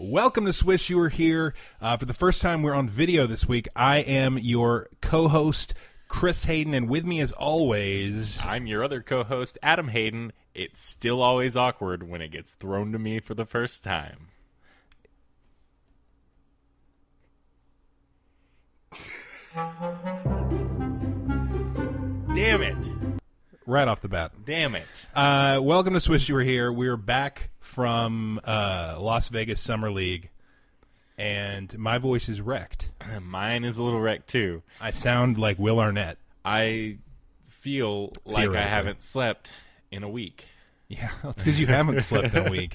Welcome to Swish. You are here. For the first time, we're on video this week. I am your co-host, Chris Hayden, and with me as always... I'm your other co-host, Adam Hayden. It's still always awkward when it gets thrown to me for the first time. Damn it. Right off the bat. Damn it. Welcome to Swish. You are here. We're back from Las Vegas Summer League, and my voice is wrecked. Mine is a little wrecked, too. I sound like Will Arnett. I feel like I haven't slept in a week. Yeah, that's because you haven't slept in a week.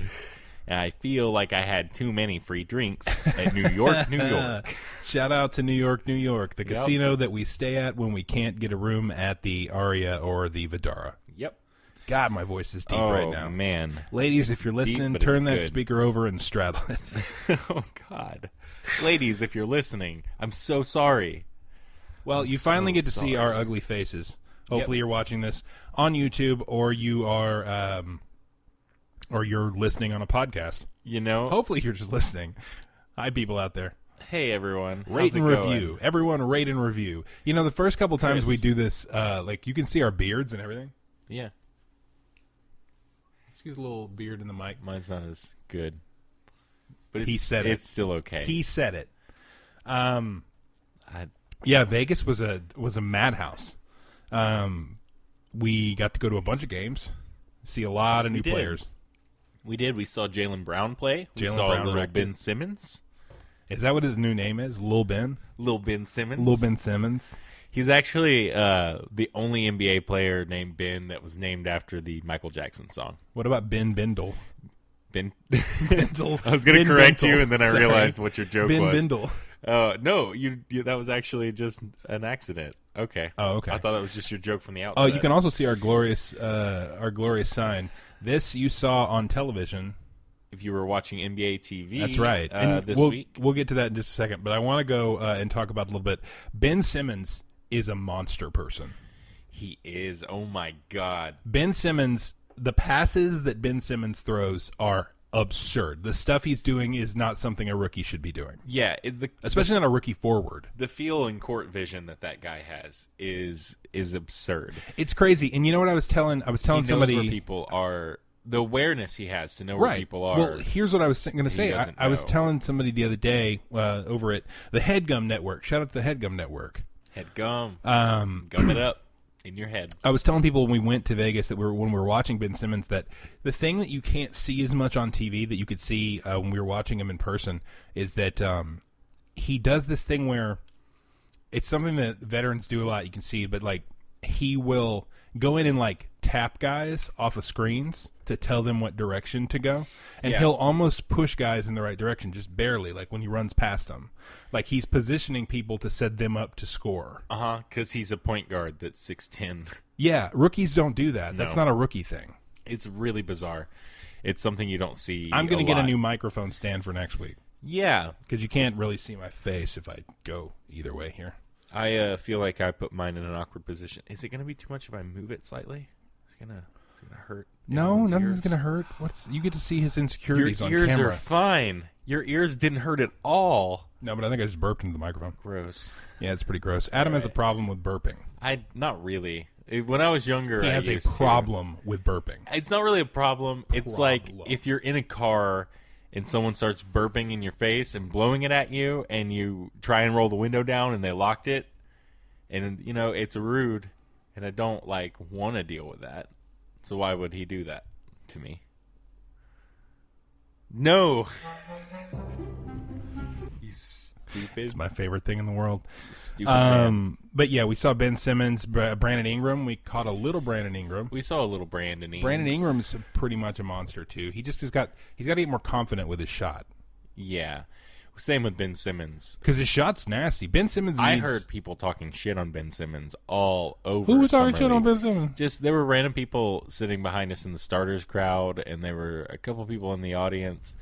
And I feel like I had too many free drinks at New York, New York. Shout out to New York, New York, the casino that we stay at when we can't get a room at the Aria or the Vidara. Yep. God, my voice is deep right now. Oh, man. Ladies, if you're listening, turn that speaker over and straddle it. Oh, God. Ladies, if you're listening, I'm so sorry. Well, you finally get to see our ugly faces. Hopefully you're watching this on YouTube or you are... or you're listening on a podcast. You know? Hopefully you're just listening. Hi, people out there. Hey, everyone. Rate and review. Everyone rate and review. You know, the first couple times we do this, like, you can see our beards and everything. Yeah. Excuse a little beard in the mic. Mine's not as good. But he said it. It's still okay. He said it. Yeah, Vegas was a madhouse. We got to go to a bunch of games, see a lot of new players. We did. We saw Jaylen Brown play. We saw Brown little Ben Simmons. Is that what his new name is? Lil Ben? Lil Ben Simmons. Lil Ben Simmons. He's actually the only NBA player named Ben that was named after the Michael Jackson song. What about Ben Bindle? Ben Bindle. I was going to correct Bindle. you, and then I realized what your joke was. Ben Bindle. No, you that was actually just an accident. Okay. Oh, okay. I thought that was just your joke from the outset. Oh, you can also see our glorious sign. This you saw on television. If you were watching NBA TV. That's right. This week. We'll get to that in just a second, but I want to go and talk about it a little bit. Ben Simmons is a monster person. He is. Oh, my God. Ben Simmons, the passes that Ben Simmons throws are absurd. The stuff he's doing is not something a rookie should be doing. Yeah. Especially not a rookie forward. The feel and court vision that guy has is absurd. It's crazy. And you know what I was telling somebody. He knows where people are. The awareness he has to know where people are. Well, here's what I was going to say. I was telling somebody the other day over at the Headgum Network. Shout out to the Headgum Network. Headgum. Gum it up in your head. I was telling people when we went to Vegas that when we were watching Ben Simmons that the thing that you can't see as much on TV that you could see when we were watching him in person is that he does this thing where it's something that veterans do a lot. You can see, but like he will go in and like tap guys off of screens to tell them what direction to go. And he'll almost push guys in the right direction, just barely, like when he runs past them. Like he's positioning people to set them up to score. Because he's a point guard that's 6'10". Yeah, rookies don't do that. That's not a rookie thing. It's really bizarre. It's something you don't see I'm going to get a new microphone stand for next week. Yeah. Because you can't really see my face if I go either way here. I feel like I put mine in an awkward position. Is it going to be too much if I move it slightly? Is it going to hurt? No, nothing's going to hurt. You get to see his insecurities on camera. Your ears are fine. Your ears didn't hurt at all. No, but I think I just burped into the microphone. Gross. Yeah, it's pretty gross. Adam has a problem with burping. Not really. When I was younger, he has a problem with burping. It's not really a problem. It's like if you're in a car and someone starts burping in your face and blowing it at you, and you try and roll the window down, and they locked it, and it's rude, and I don't want to deal with that. So why would he do that to me? No. He's stupid. It's my favorite thing in the world. Stupid man. But yeah, we saw Ben Simmons, Brandon Ingram. We caught a little Brandon Ingram. We saw a little Brandon Ingram. Brandon Ingram's pretty much a monster too. He just he's got to get more confident with his shot. Yeah. Same with Ben Simmons. Because his shot's nasty. Ben Simmons I heard people talking shit on Ben Simmons all over. Who was talking shit on Ben Simmons? There were random people sitting behind us in the starters crowd, and there were a couple people in the audience.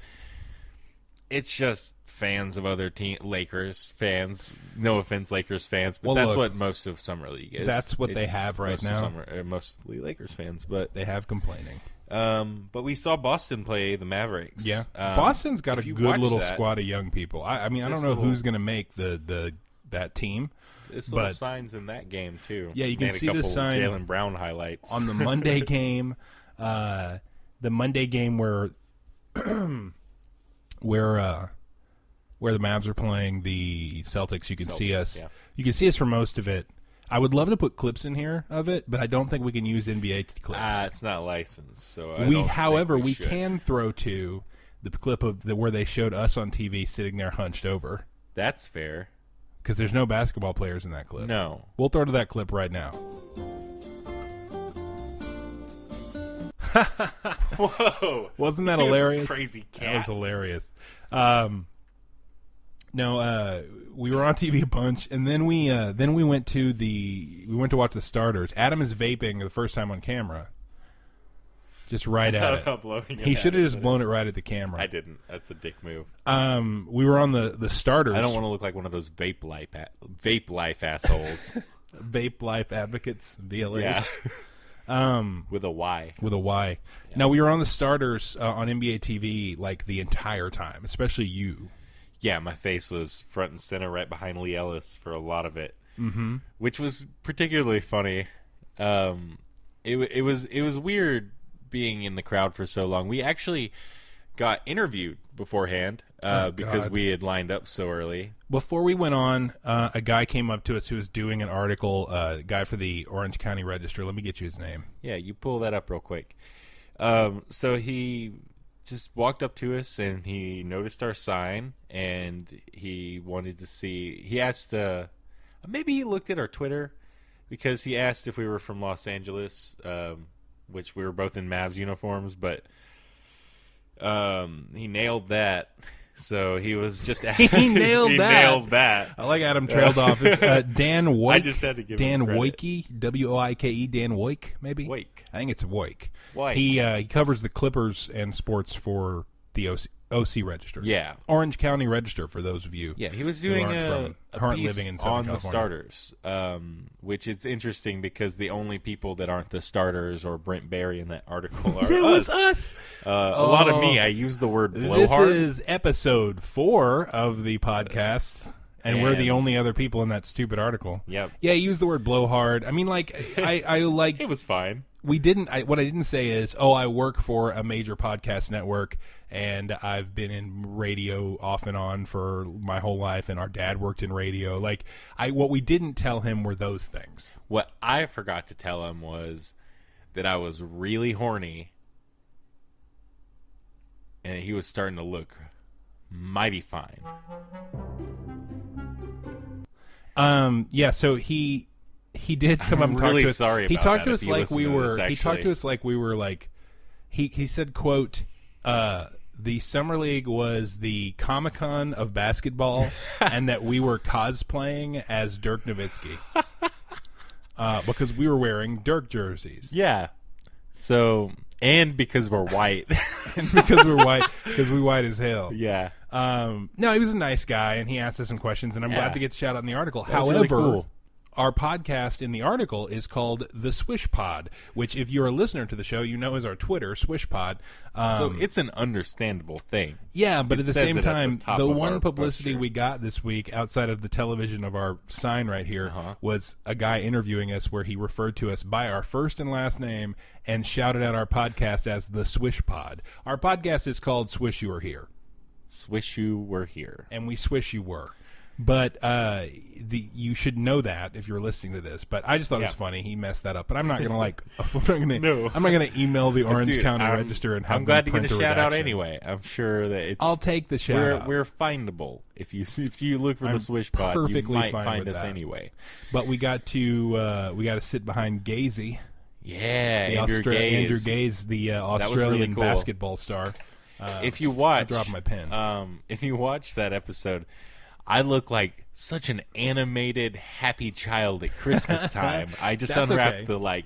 It's just fans of other Lakers fans. No offense, Lakers fans, but that's what most of Summer League is. That's what they have right now. Mostly Lakers fans, but they have complaining. But we saw Boston play the Mavericks. Yeah, Boston's got a good little squad of young people. I mean, I don't know who's going to make that team. There's little signs in that game too. Yeah, you can see the sign. Jaylen Brown highlights on the Monday game. The Monday game where the Mavs are playing the Celtics. You can see us. Yeah. You can see us for most of it. I would love to put clips in here of it, but I don't think we can use NBA clips. It's not licensed, so however, we can throw to the clip of where they showed us on TV sitting there hunched over. That's fair. Because there's no basketball players in that clip. No. We'll throw to that clip right now. Whoa. Wasn't that hilarious? Crazy cats. That was hilarious. No, we were on TV a bunch, and then we went to watch the starters. Adam is vaping the first time on camera. Just right at it. He should have just blown it right at the camera. I didn't. That's a dick move. We were on the starters. I don't want to look like one of those vape life assholes. Vape life advocates, VLAs. Yeah. With a Y. With a Y. Yeah. Now, we were on the starters on NBA TV like the entire time, especially you. Yeah, my face was front and center right behind Lee Ellis for a lot of it, which was particularly funny. It was weird being in the crowd for so long. We actually got interviewed beforehand because we had lined up so early. Before we went on, a guy came up to us who was doing an article, a guy for the Orange County Register. Let me get you his name. Yeah, you pull that up real quick. So he just walked up to us and he noticed our sign and he wanted to see. He asked, maybe he looked at our Twitter because he asked if we were from Los Angeles, which we were both in Mavs uniforms, but he nailed that. So he was just he nailed nailed that. I like Adam trailed off. It's Dan Woik. I just had to give Dan him credit. Woike, Woike, Dan Woik, maybe. Woik. I think it's Woik. Woik. He covers the Clippers and sports for the OC Register. Yeah, Orange County Register for those of you. Yeah, he was doing a piece living in on California. The starters, which is interesting because the only people that aren't the starters or Brent Barry in that article are it was us. A lot of me. I used the word blowhard. This is episode 4 of the podcast. And we're the only other people in that stupid article. Yep. Yeah, use the word blowhard. I mean, like, I like... It was fine. We didn't... what I didn't say is, I work for a major podcast network, and I've been in radio off and on for my whole life, and our dad worked in radio. Like, what we didn't tell him were those things. What I forgot to tell him was that I was really horny, and he was starting to look mighty fine. Yeah, so he did come up and talk really to us. Sorry he about talked that to us if you like listen we to were this, he talked to us like we were like he said, quote, the Summer League was the Comic-Con of basketball and that we were cosplaying as Dirk Nowitzki. Because we were wearing Dirk jerseys. Yeah. So, and because we're white. And because we're white, because we're white as hell. Yeah. No, he was a nice guy, and he asked us some questions, and I'm glad to get shout out in the article. That was However, really cool. Our podcast in the article is called The Swish Pod, which, if you're a listener to the show, you know is our Twitter, Swish Pod. So it's an understandable thing. Yeah, but at the same time, the one publicity poster we got this week, outside of the television of our sign right here, was a guy interviewing us where he referred to us by our first and last name and shouted out our podcast as The Swish Pod. Our podcast is called Swish You Were Here. Swish You Were Here. And we swish you were. But you should know that if you're listening to this. But I just thought it was funny. He messed that up. But I'm not gonna I'm not gonna email the Orange County Register and have I'm glad them to get a print shout out redaction. anyway. I'm sure that it's. I'll take the shout out. We're findable. If you look for the Swish Pod, you might find us anyway. But we got to sit behind Gazy. Yeah, Andrew Gaze, the Australian really cool. basketball star. If you watch, I dropped my pen. If you watch that episode, I look like such an animated happy child at Christmas time. I just unwrapped the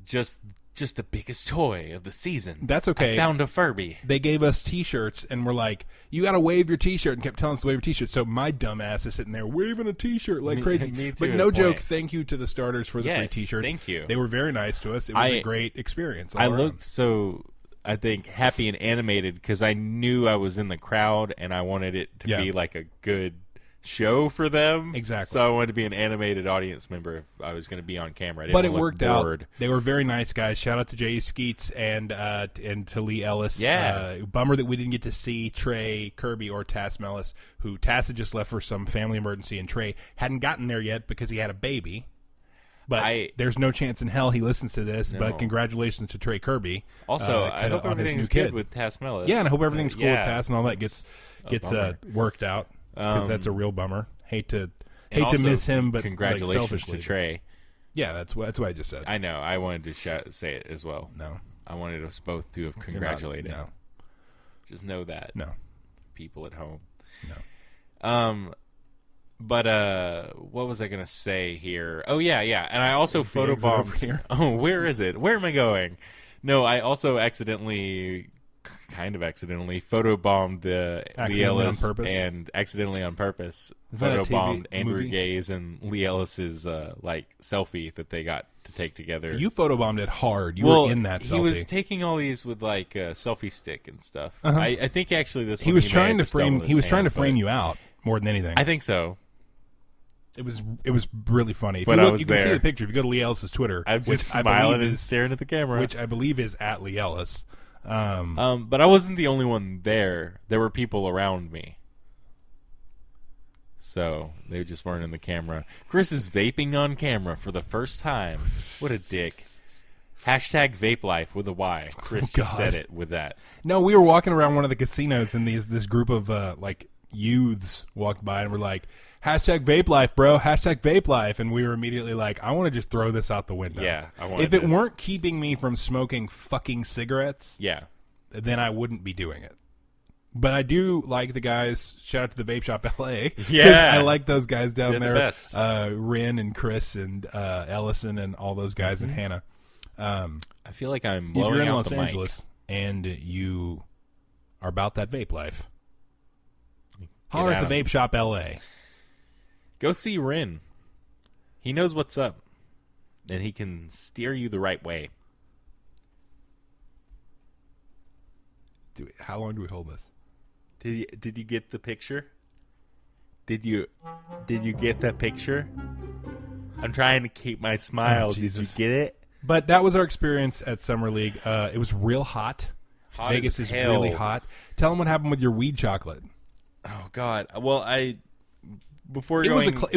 just just the biggest toy of the season. That's okay. I found a Furby. They gave us T-shirts and were like, "You got to wave your T-shirt," and kept telling us to wave your T-shirt. So my dumb ass is sitting there waving a T-shirt like crazy. Me too, but no joke. Thank you to the starters for the free T-shirts. Thank you. They were very nice to us. It was a great experience. I looked so, I think, happy and animated because I knew I was in the crowd and I wanted it to be like a good show for them. Exactly. So I wanted to be an animated audience member if I was going to be on camera. But it worked out. They were very nice guys. Shout out to Jay Skeets and to Lee Ellis. Yeah. Bummer that we didn't get to see Trey Kirby or Tass Mellis, who Tass had just left for some family emergency, and Trey hadn't gotten there yet because he had a baby. But there's no chance in hell he listens to this. No. But congratulations to Trey Kirby. Also, I hope everything's good with Tass Mellis. Yeah, and I hope everything's cool with Tass and all that gets worked out. Because that's a real bummer. Hate to miss him, but congratulations to Trey. Yeah, that's what I just said. I know. I wanted to say it as well. No, I wanted us both to have congratulated. No, just know that. No, people at home. No. But what was I gonna say here? Oh yeah. And I also photobombed here. Oh, where is it? Where am I going? No, I also kind of accidentally photobombed Lee Ellis and accidentally on purpose photobombed Andrew Gaze and Lee Ellis's selfie that they got to take together. You photobombed it hard. You were in that selfie. He was taking all these with like a selfie stick and stuff. Uh-huh. I think actually he was trying to frame you out more than anything. I think so. It was really funny. If but you can see the picture. If you go to Lee Ellis's Twitter, I'm just smiling and staring at the camera, which I believe is at Lee Ellis. But I wasn't the only one there. There were people around me. So they just weren't in the camera. Chris is vaping on camera for the first time. What a dick. Hashtag vape life with a Y. Chris just said it with that. No, we were walking around one of the casinos and this group of youths walked by and were like, hashtag vape life, bro. Hashtag vape life. And we were immediately like, I want to just throw this out the window. Yeah, if it weren't keeping me from smoking fucking cigarettes, then I wouldn't be doing it. But I do like the guys. Shout out to the Vape Shop LA. Yeah, I like those guys down there. The best. Rin and Chris and Ellison and all those guys and Hannah. I feel like I'm blowing out the mic. If you're in Los Angeles and you are about that vape life, holler at the Vape Shop LA. Go see Rin. He knows what's up, and he can steer you the right way. How long do we hold this? Did you get the picture? Did you get that picture? I'm trying to keep my smile. Oh, did you get it? But that was our experience at Summer League. It was real hot. Vegas is hell. Really hot. Tell them what happened with your weed chocolate. Oh God. Well, it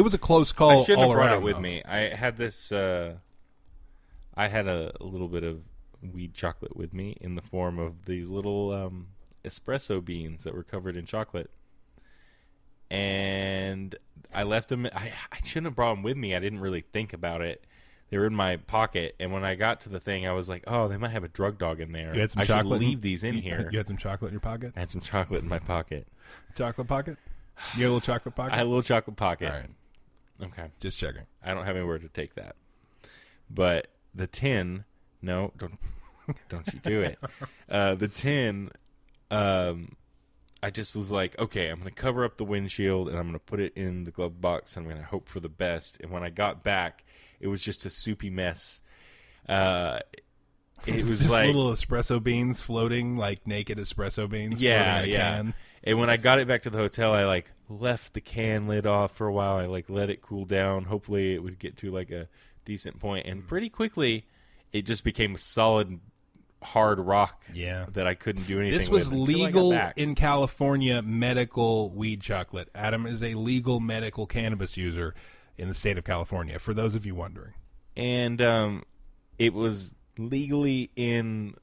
was a close call. I shouldn't all have brought around, it with though. me. I had this. I had a little bit of weed chocolate with me in the form of these little espresso beans that were covered in chocolate, and I left them. I shouldn't have brought them with me. I didn't really think about it. They were in my pocket, and when I got to the thing, I was like, "Oh, they might have a drug dog in there. You had some I chocolate should leave these in here." You had some chocolate in your pocket? I had some chocolate in my pocket. Chocolate pocket? You had a little chocolate pocket? I had a little chocolate pocket. All right. Okay. Just checking. I don't have anywhere to take that. But the tin, no, don't you do it. The tin, I just was like, okay, I'm going to cover up the windshield, and I'm going to put it in the glove box, and I'm going to hope for the best. And when I got back, it was just a soupy mess. It was just like little espresso beans floating, like naked espresso beans. Yeah, floating in a can. And when I got it back to the hotel, I left the can lid off for a while. I let it cool down. Hopefully, it would get to a decent point, and pretty quickly, it just became a solid, hard rock. Yeah, that I couldn't do anything. This was with legal in California. Medical weed chocolate. Adam is a legal medical cannabis user in the state of California. For those of you wondering, and it was legally in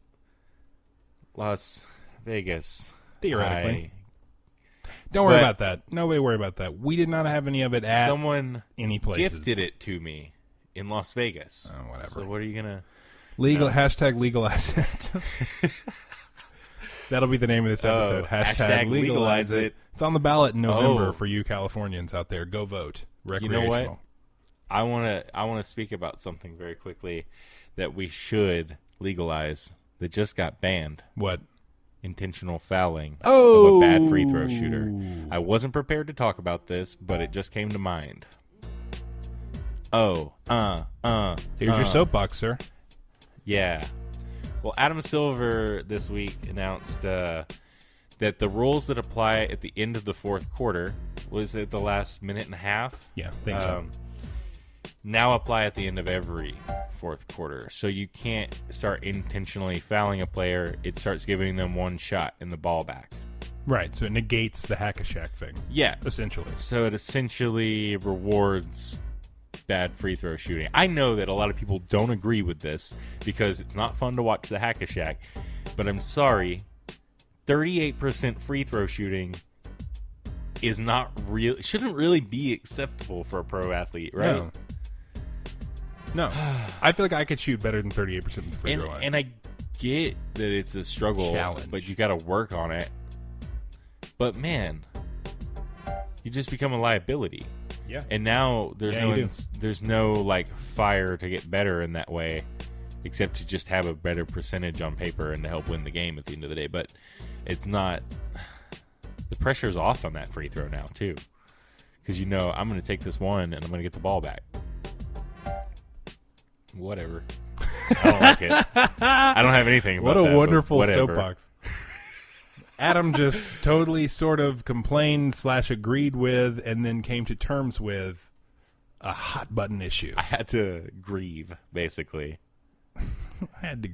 Las Vegas. Theoretically. Don't worry about that. Nobody worry about that. We did not have any of it at any places. Gifted it to me in Las Vegas. Oh, whatever. So what are you going to... Hashtag legalize it. That'll be the name of this episode. Hashtag legalize it. It's on the ballot in November for you Californians out there. Go vote. Recreational. You know what? I want to speak about something very quickly that we should legalize that just got banned. What? Intentional fouling of a bad free throw shooter. I wasn't prepared to talk about this, but it just came to mind. Here's your soapbox, sir. Yeah. Well, Adam Silver this week announced that the rules that apply at the end of the fourth quarter, was it the last minute and a half? Yeah, I think so. Now apply at the end of every fourth quarter. So you can't start intentionally fouling a player. It starts giving them one shot in the ball back. Right, so it negates the hack-a-shack thing. Yeah. Essentially. So it essentially rewards bad free throw shooting. I know that a lot of people don't agree with this because it's not fun to watch the hack-a-shack, but I'm sorry, 38% free throw shooting is not real. Shouldn't really be acceptable for a pro athlete, right? No. I feel like I could shoot better than 38% from the free throw line. And I get that it's a struggle, Challenge. but you got to work on it. But man, you just become a liability. Yeah. And now there's no like fire to get better in that way, except to just have a better percentage on paper and to help win the game at the end of the day. But it's not. The pressure's off on that free throw now too, because I'm going to take this one and I'm going to get the ball back. Whatever. I don't like it. I don't have anything about that. What a wonderful soapbox. Adam just totally sort of complained / agreed with and then came to terms with a hot button issue. I had to grieve, basically. I had to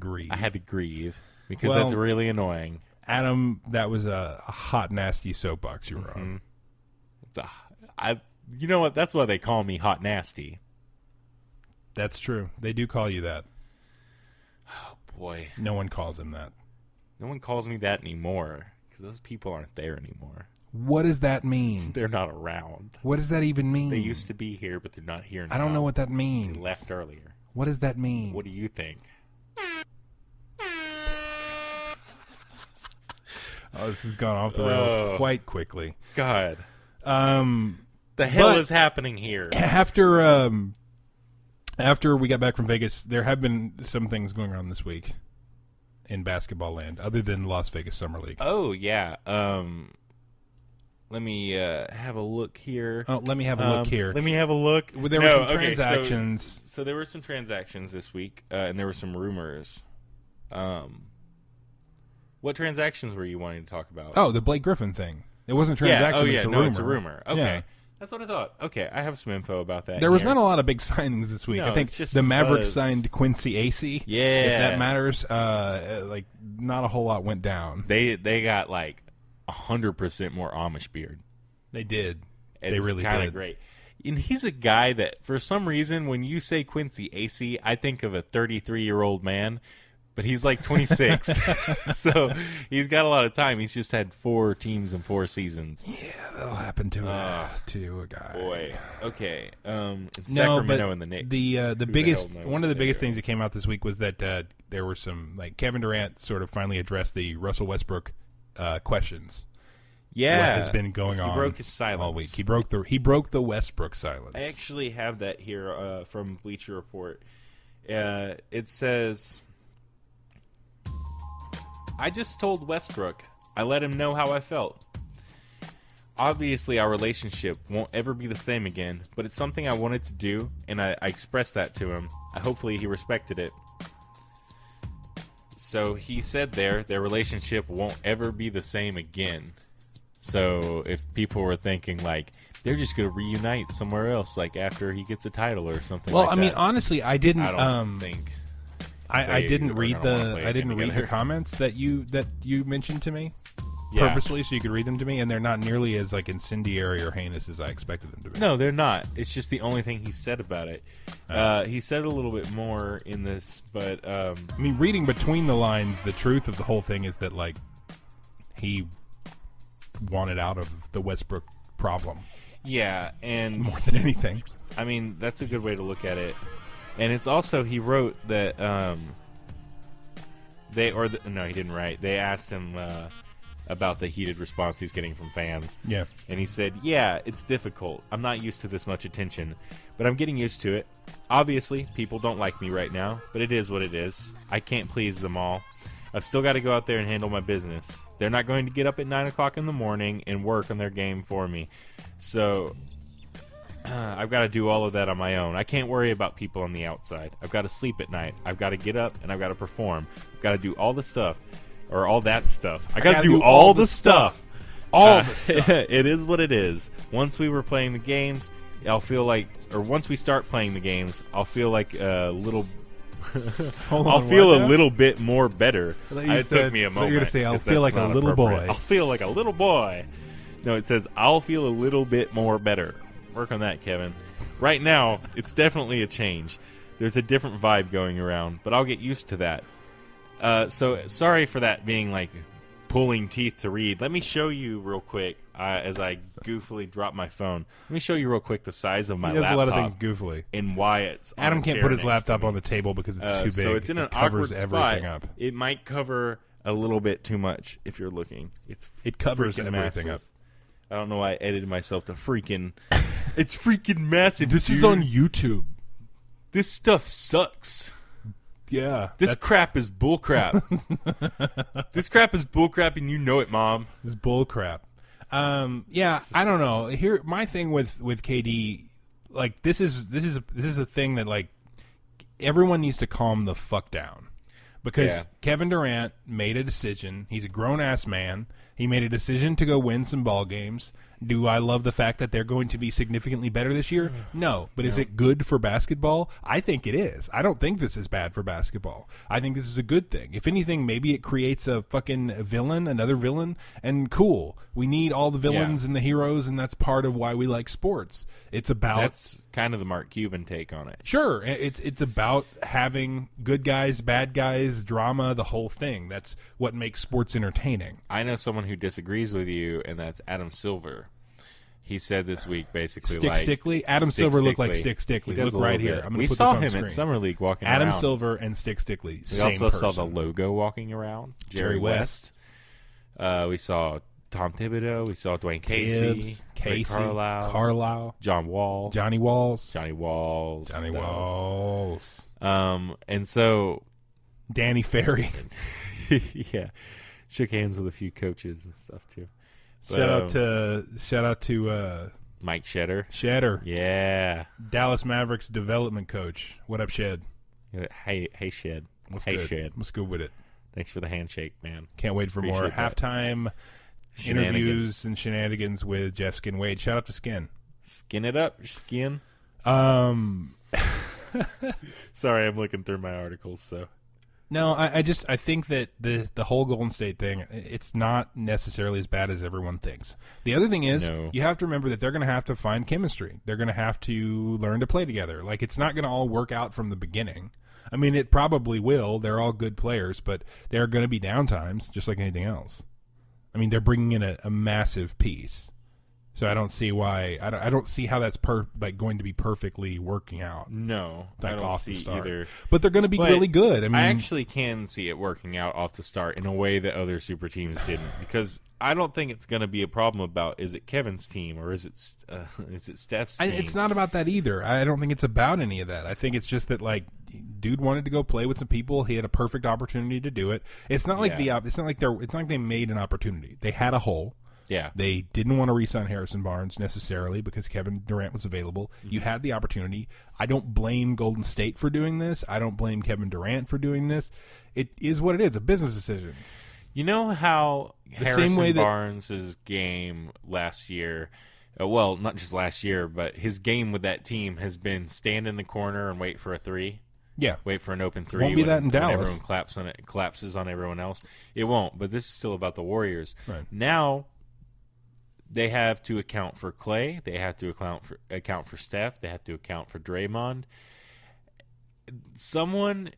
grieve because that's really annoying. Adam, that was a hot, nasty soapbox you were on. You know what? That's why they call me Hot Nasty. That's true. They do call you that. Oh, boy. No one calls him that. No one calls me that anymore because those people aren't there anymore. What does that mean? They're not around. What does that even mean? They used to be here, but they're not here now. I don't know what that means. They left earlier. What does that mean? What do you think? Oh, this has gone off the rails quite quickly. God. The hell is happening here? After we got back from Vegas, there have been some things going on this week in basketball land, other than Las Vegas Summer League. Oh, yeah. Let me have a look here. Oh, let me have a look here. Let me have a look. There were some transactions. So there were some transactions this week, and there were some rumors. What transactions were you wanting to talk about? Oh, the Blake Griffin thing. It wasn't a transaction. It's a rumor. It's a rumor. Okay. Yeah. That's what I thought. Okay, I have some info about that. There was not a lot of big signings this week. No, I think the Mavericks signed Quincy Acey. Yeah. If that matters, not a whole lot went down. They got like 100% more Amish beard. They did. They really kind did. of great. And he's a guy that, for some reason, when you say Quincy Acey, I think of a 33-year-old man. But he's like 26, so he's got a lot of time. He's just had 4 teams in 4 seasons. Yeah, that'll happen to a guy. Boy, okay. Sacramento and the Knicks. One of the biggest things that came out this week was that there were some Kevin Durant sort of finally addressed the Russell Westbrook questions. Yeah, what has been going on? He broke his silence all week. He broke the Westbrook silence. I actually have that here from Bleacher Report. It says, I just told Westbrook. I let him know how I felt. Obviously, our relationship won't ever be the same again, but it's something I wanted to do, and I expressed that to him. Hopefully, he respected it. So he said their relationship won't ever be the same again. So if people were thinking, like, they're just going to reunite somewhere else, like after he gets a title or something like that. Well, I mean, honestly, I didn't think... I didn't read the comments that you mentioned to me purposely so you could read them to me, and they're not nearly as incendiary or heinous as I expected them to be. No, they're not. It's just the only thing he said about it. He said a little bit more in this, but I mean, reading between the lines, the truth of the whole thing is that he wanted out of the Westbrook problem. Yeah, and more than anything. I mean, that's a good way to look at it. And it's also, he wrote that he didn't write. They asked him, about the heated response he's getting from fans. Yeah. And he said, yeah, it's difficult. I'm not used to this much attention, but I'm getting used to it. Obviously, people don't like me right now, but it is what it is. I can't please them all. I've still got to go out there and handle my business. They're not going to get up at 9 o'clock in the morning and work on their game for me. So I've got to do all of that on my own. I can't worry about people on the outside. I've got to sleep at night. I've got to get up and I've got to perform. I've got to do all the stuff. Or all that stuff. I got to do all the stuff. All the stuff. It is what it is. Once we were playing the games, I'll feel like, or once we start playing the games, I'll feel like a little. I'll feel a little bit more better. It took me a moment. You're gonna say, "I'll feel like a little boy." I'll feel like a little boy. No, it says, "I'll feel a little bit more better." Work on that, Kevin. Right now, it's definitely a change. There's a different vibe going around, but I'll get used to that. So sorry for that being like pulling teeth to read. Let me show you real quick as I goofily drop my phone. Let me show you real quick the size of my laptop. He does a lot of things goofily. And why it's on Adam a can't chair put his next laptop to me. on the table because it's too big. So it's in an covers awkward everything spot. up. It might cover a little bit too much if you're looking. It covers freaking everything massive. up. I don't know why I edited myself to freaking. It's freaking massive. This dude. is on YouTube. This stuff sucks. Yeah. This crap is bullcrap. This crap is bullcrap, and you know it, Mom. This is bullcrap. Yeah, I don't know. Here, my thing with KD, like this is a thing that like everyone needs to calm the fuck down because Kevin Durant made a decision. He's a grown ass man. He made a decision to go win some ball games. Do I love the fact that they're going to be significantly better this year? No. But is it good for basketball? I think it is. I don't think this is bad for basketball. I think this is a good thing. If anything, maybe it creates a fucking villain, another villain, and cool. We need all the villains and the heroes, and that's part of why we like sports. It's about... That's kind of the Mark Cuban take on it. Sure. It's about having good guys, bad guys, drama, the whole thing. That's what makes sports entertaining. I know someone who disagrees with you, and that's Adam Silver. He said this week basically Stick like... Stickly? Adam Silver looked like Stick Stickly. Look right here. I'm we put saw this on him screen. at Summer League walking around. Adam Silver and Stick Stickly. We also saw the logo walking around. Jerry West. We saw Tom Thibodeau. We saw Dwayne Casey. Ray Carlisle. John Wall. Johnny Walls. And so... Danny Ferry. Yeah. Shook hands with a few coaches and stuff, too. But, shout out to Mike Shedder. Yeah. Dallas Mavericks development coach. What up, Shed? Hey Shed. What's good? Shed? What's good with it? Thanks for the handshake, man. Can't wait for more halftime interviews and shenanigans with Jeff Skin Wade. Shout out to Skin. Skin it up, Skin. Sorry, I'm looking through my articles, so. No, I think that the whole Golden State thing, it's not necessarily as bad as everyone thinks. The other thing is, you have to remember that they're going to have to find chemistry. They're going to have to learn to play together. Like, it's not going to all work out from the beginning. I mean, it probably will. They're all good players, but there are going to be downtimes, just like anything else. I mean, they're bringing in a massive piece. So I don't see why. I don't see how that's going to be perfectly working out. No, I don't see either. But they're going to be really good. I mean, I actually can see it working out off the start in a way that other super teams didn't, because I don't think it's going to be a problem about is it Kevin's team or is it Steph's team. It's not about that either. I don't think it's about any of that. I think it's just that dude wanted to go play with some people. He had a perfect opportunity to do it. It's not like it's not like they made an opportunity. They had a hole. Yeah. They didn't want to re-sign Harrison Barnes necessarily because Kevin Durant was available. Mm-hmm. You had the opportunity. I don't blame Golden State for doing this. I don't blame Kevin Durant for doing this. It is what it is, a business decision. You know how Harrison Barnes' game last year, well, not just last year, but his game with that team has been stand in the corner and wait for a three? Yeah. Wait for an open three. Won't be that in Dallas. Everyone collapses on everyone else. It won't, but this is still about the Warriors. Right. Now... they have to account for Clay. They have to account for Steph. They have to account for Draymond. Someone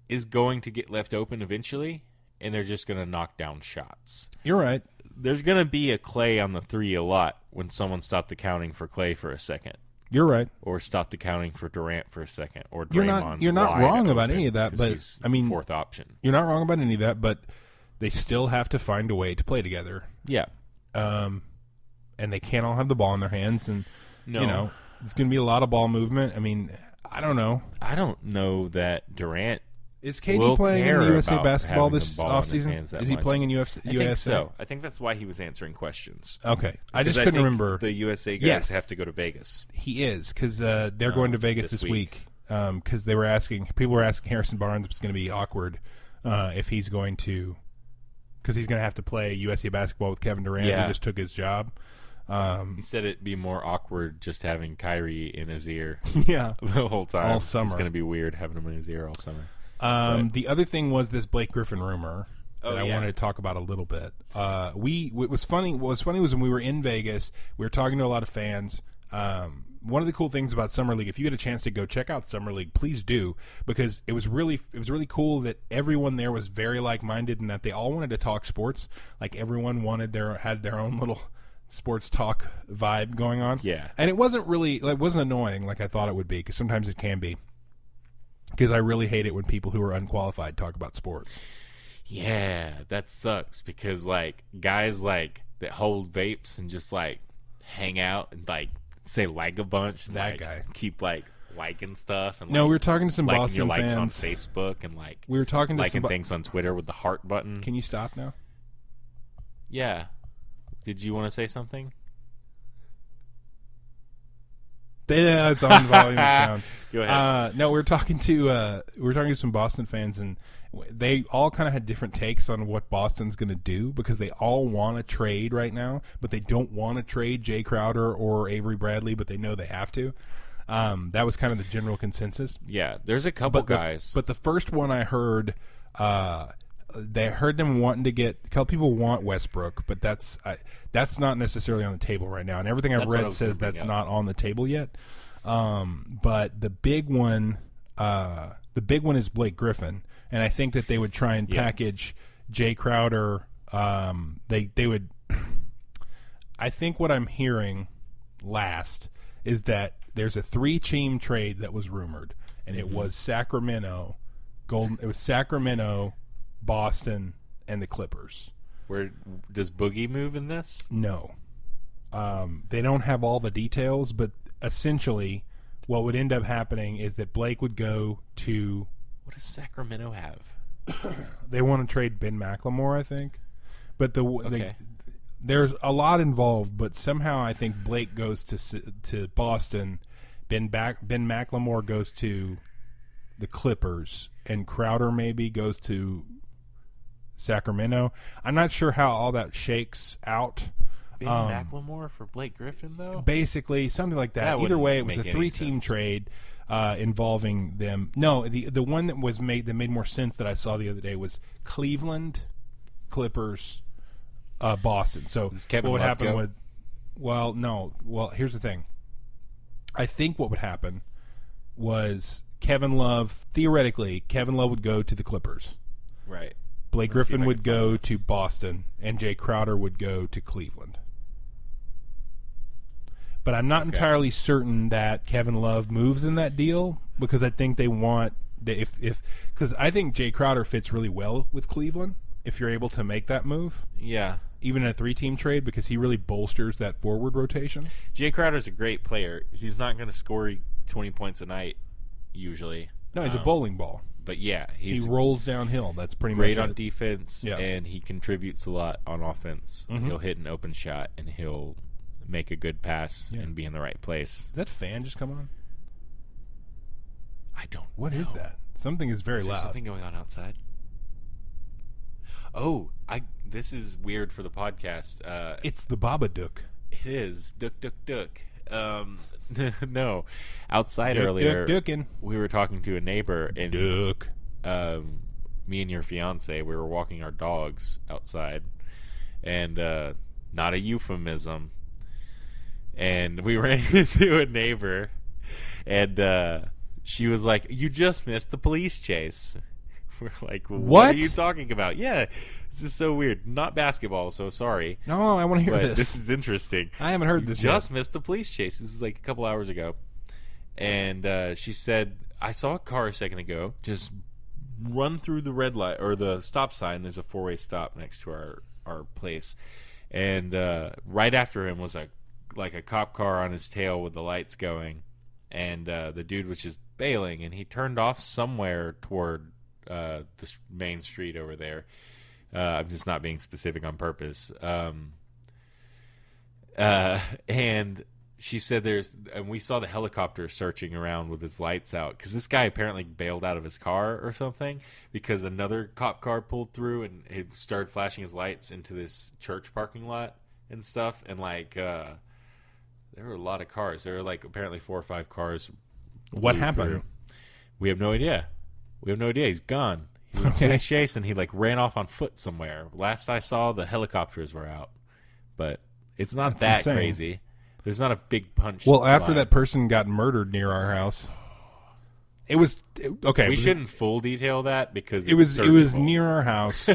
is going to get left open eventually, and they're just going to knock down shots. You're right. There's going to be a Clay on the three a lot when someone stopped accounting for Clay for a second. You're right. Or stopped accounting for Durant for a second. Or Draymond's You're not wrong about open any of that, but I mean, fourth option. You're not wrong about any of that, but they still have to find a way to play together. Yeah. And they can't all have the ball in their hands, and No. you know, it's going to be a lot of ball movement. I mean, I don't know. I don't know that Durant Is KD will playing in care the USA about basketball having this the ball in his offseason? hands that Is he much. playing in I USA? think so. I think that's why he was answering questions. Okay. I Because just couldn't think remember. The USA guys Yes. have to go to Vegas. He is, because they're going to Vegas this week. Because people were asking Harrison Barnes if it's going to be awkward if he's going to, because he's going to have to play USA basketball with Kevin Durant, who just took his job. He said it'd be more awkward just having Kyrie in his ear Yeah. the whole time. All summer. It's going to be weird having him in his ear all summer. The other thing was this Blake Griffin rumor that I yeah. wanted to talk about a little bit. What was funny was when we were in Vegas, we were talking to a lot of fans. One of the cool things about Summer League, if you get a chance to go check out Summer League, please do, because it was really cool that everyone there was very like-minded and that they all wanted to talk sports. Like everyone had their own little sports talk vibe going on. Yeah. And it wasn't annoying like I thought it would be, because sometimes it can be. Because I really hate it when people who are unqualified talk about sports. Yeah, that sucks because like guys like that hold vapes and just like hang out and like say like a bunch and That like, guy. keep like liking stuff and No, like, we were talking to some liking Boston your likes on fans. Facebook and like We were talking to liking some things on Twitter with the heart button. Can you stop now? Yeah. Did you want to say something? Yeah, it's on volume down. Go ahead. No, we were talking to some Boston fans, and they all kind of had different takes on what Boston's going to do, because they all want to trade right now, but they don't want to trade Jay Crowder or Avery Bradley, but they know they have to. That was kind of the general consensus. Yeah, there's a couple guys. But the first one I heard, they heard them wanting to get. A couple people want Westbrook, but that's not necessarily on the table right now. And everything I've That's what I read was says gonna bring that's up. not on the table yet. But the big one is Blake Griffin, and I think that they would try and package Jay Crowder. They would. I think what I'm hearing last is that there's a 3-team trade that was rumored, and it was Sacramento, Boston, and the Clippers. Where does Boogie move in this? No. They don't have all the details, but essentially what would end up happening is that Blake would go to... What does Sacramento have? They want to trade Ben McLemore, I think. But Okay. there's a lot involved, but somehow I think Blake goes to Boston, Ben McLemore goes to the Clippers, and Crowder maybe goes to Sacramento. I'm not sure how all that shakes out. Ben McLemore for Blake Griffin, though? Basically, something like that. Either way, it was a 3-team trade involving them. No, the one that made more sense that I saw the other day was Cleveland, Clippers, Boston. So Does Kevin what would Love happen go? would... Well, no. Well, here's the thing. I think what would happen was Kevin Love would go to the Clippers. Right. Blake Let's see if Griffin I would can find go this. to Boston, and Jay Crowder would go to Cleveland. But I'm not entirely certain that Kevin Love moves in that deal, because I think they want because I think Jay Crowder fits really well with Cleveland if you're able to make that move, Yeah. even in a 3-team trade, because he really bolsters that forward rotation. Jay Crowder's a great player. He's not going to score 20 points a night, usually. No, he's a bowling ball. But yeah, He he's rolls downhill. That's pretty great much on it. defense, Yeah. and he contributes a lot on offense. Mhm. He'll hit an open shot, and he'll make a good pass and be in the right place. Did that fan just come on? I don't What know. is that? Something is very Is there loud. something going on outside? Oh, this is weird for the podcast. It's the Babadook. It is. Duck, duck, duck. No. Outside Duck, earlier, duck, duckin'. we were talking to a neighbor, and Duck. me and your fiance, we were walking our dogs outside, and not a euphemism, and we ran into a neighbor, and she was like, "You just missed the police chase." We're like, what What? are you talking about? Yeah, this is so weird. Not basketball, so sorry. No, I want to hear But this. this is interesting. I haven't heard You this just yet. missed the police chase. This is like a couple hours ago. And she said, I saw a car a second ago just run through the red light or the stop sign. There's a 4-way stop next to our place, and right after him was a cop car on his tail with the lights going, and the dude was just bailing, and he turned off somewhere toward the main street over there. I'm just not being specific on purpose. And she said and we saw the helicopter searching around with his lights out, because this guy apparently bailed out of his car or something, because another cop car pulled through and it started flashing his lights into this church parking lot and stuff. And there were a lot of cars. There were apparently 4 or 5 cars. What happened? Through. We have no idea. He's gone. He was in police chase, and he ran off on foot somewhere. Last I saw, the helicopters were out, but it's not that crazy. There's not a big punch. Well, after that person got murdered near our house, it was okay. We shouldn't full detail that because it was near our house,